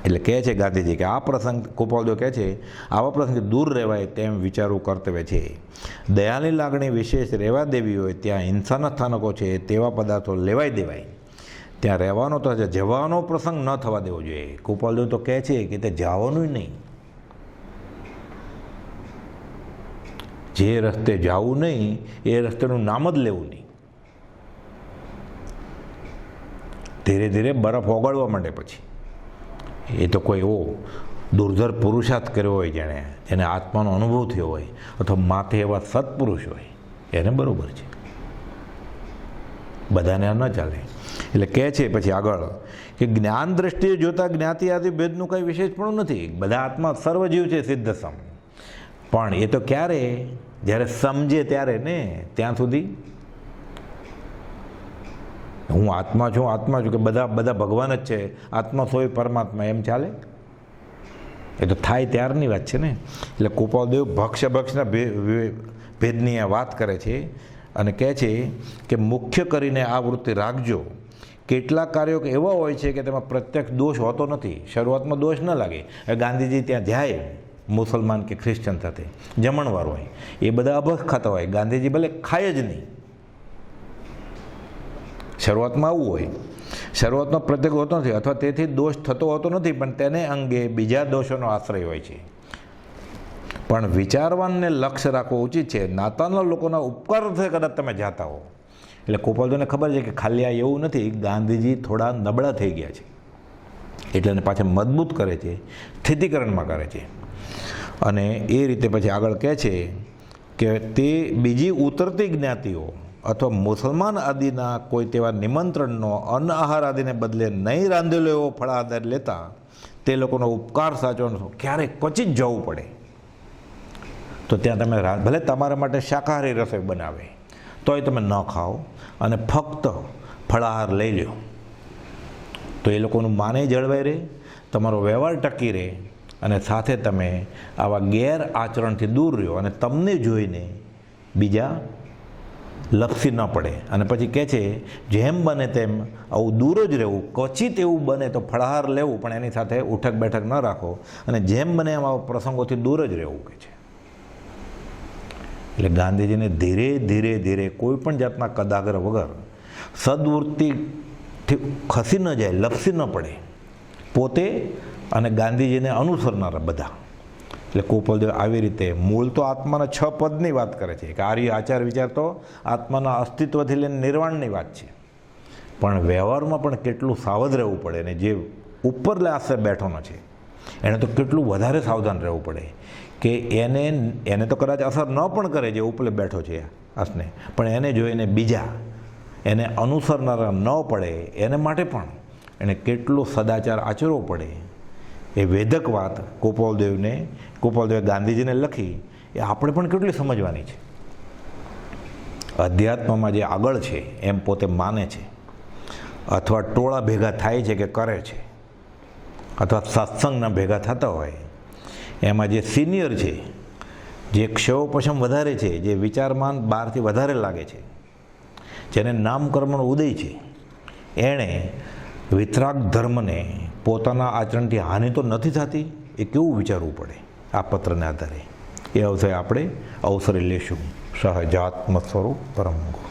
એટલે કહે છે ગાંધીજી કે આ પ્રસંગ, ગોપાલદેવ કહે છે આવા પ્રસંગે દૂર રહેવાય તેમ વિચારવું કર્તવ્ય છે. દયાની લાગણી વિશેષ રહેવા દેવી હોય ત્યાં હિંસાના સ્થાનકો છે તેવા પદાર્થો લેવાય દેવાય, ત્યાં રહેવાનો તો જવાનો પ્રસંગ ન થવા દેવો જોઈએ. ગોપાલદેવ તો કહે છે કે તે જવાનું નહીં, જે રસ્તે જવું નહીં એ રસ્તેનું નામ જ લેવું નહીં. ધીરે ધીરે બરફ ઓગળવા માંડે પછી એ તો કોઈ એવો દુર્ધર પુરુષાર્થ કર્યો હોય જેને આત્માનો અનુભવ થયો હોય, અથવા માથે એવા સત્પુરુષ હોય, એને બરાબર છે, બધાને ન ચાલે. એટલે કહે છે પછી આગળ કે જ્ઞાન દ્રષ્ટિએ જોતા જ્ઞાતિ આદિ ભેદનું કંઈ વિશેષ પણ નથી. બધા આત્મા સર્વજીવ છે સિદ્ધ સમ, પણ એ તો ક્યારે? જ્યારે સમજે ત્યારે ને. ત્યાં સુધી હું આત્મા છું કે બધા ભગવાન જ છે, આત્મા સોય પરમાત્મા, એમ ચાલે? એ તો થાય ત્યારની વાત છે ને. એટલે ગોપાલદેવ ભક્ષના ભેદની વાત કરે છે અને કહે છે કે મુખ્ય કરીને આ વૃત્તિ રાખજો. કેટલાક કાર્યો એવા હોય છે કે તેમાં પ્રત્યક્ષ દોષ હોતો નથી. શરૂઆતમાં દોષ ન લાગે. ગાંધીજી ત્યાં જાય મુસલમાન કે ખ્રિશ્ચન સાથે જમણવાર હોય, એ બધા અભક્ષ ખાતા હોય, ગાંધીજી ભલે ખાય જ નહીં. શરૂઆતમાં આવું હોય, શરૂઆતનો પ્રત્યેક હોતો નથી, અથવા તેથી દોષ થતો હોતો નથી, પણ તેને અંગે બીજા દોષોનો આશ્રય હોય છે. પણ વિચારવાનને લક્ષ્ય રાખવું ઉચિત છે. નાતાના લોકોના ઉપકારથી કદાચ તમે જાતા હો. એટલે ગોપાલદેવને ખબર છે કે ખાલી આ એવું નથી, ગાંધીજી થોડા નબળા થઈ ગયા છે, એટલે એને પાછા મજબૂત કરે છે, સ્થિતિકરણમાં કરે છે. અને એ રીતે પછી આગળ કહે છે કે તે બીજી ઉતરતી જ્ઞાતિઓ અથવા મુસલમાન આદિના કોઈ તેવા નિમંત્રણનો અન્ન આહાર આદિને બદલે નહીં રાંધેલો એવો ફળાહાર લેતા તે લોકોનો ઉપકાર સાચવવાનો ક્યારેક ક્વચિત જવું પડે તો ત્યાં તમે ભલે તમારા માટે શાકાહારી રસોઈ બનાવે તોય તમે ન ખાઓ અને ફક્ત ફળાહાર લઈ લો તો એ લોકોનું માને જળવાઈ રહે, તમારો વ્યવહાર ટકી રહે અને સાથે તમે આવા ગેર આચરણથી દૂર રહ્યો અને તમને જોઈને બીજા લપસી ન પડે. અને પછી કહે છે જેમ બને તેમ આવું દૂર જ રહેવું, ક્વચિત એવું બને તો ફળાહાર લેવું પણ એની સાથે ઉઠક બેઠક ન રાખો અને જેમ બને એમ આવા પ્રસંગોથી દૂર જ રહેવું કહે છે. એટલે ગાંધીજીને ધીરે ધીરે ધીરે કોઈ પણ જાતના કદાગ્ર વગર સદવૃત્તિથી ખસી ન જાય, લપસી ન પડે પોતે અને ગાંધીજીને અનુસરનારા બધા. એટલે ગોપાલદેવ આવી રીતે મૂળ તો આત્માના 6 પદની વાત કરે છે કે આર્ય આચાર વિચાર તો આત્માના અસ્તિત્વથી લઈને નિર્વાણની વાત છે, પણ વ્યવહારમાં પણ કેટલું સાવધ રહેવું પડે અને જે ઉપર આશ્રય બેઠોનો છે એને તો કેટલું વધારે સાવધાન રહેવું પડે કે એને તો કદાચ અસર ન પણ કરે જે ઉપલે બેઠો છે આસને, પણ એને જોઈને બીજા એને અનુસરનારા ન પડે એને માટે પણ એને કેટલો સદાચાર આચરવો પડે. એ વેદક વાત ગોપાલદેવે ગાંધીજીને લખી એ આપણે પણ કેટલી સમજવાની છે. અધ્યાત્મમાં જે આગળ છે એમ પોતે માને છે અથવા ટોળા ભેગા થાય છે કે કરે છે અથવા સત્સંગના ભેગા થતા હોય એમાં જે સિનિયર છે, જે ક્ષયોપશમ વધારે છે, જે વિચારમાન બહારથી વધારે લાગે છે, જેને નામકર્મનો ઉદય છે, એણે વિતરાગ ધર્મને પોતાના આચરણથી હાનિ તો નથી થતી એ કેવું વિચારવું પડે આ પત્રને આધારે. એ અવસરે આપણે અવસરે લેશું. સહજાત્મ સ્વરૂપ પરમ ગુરુ.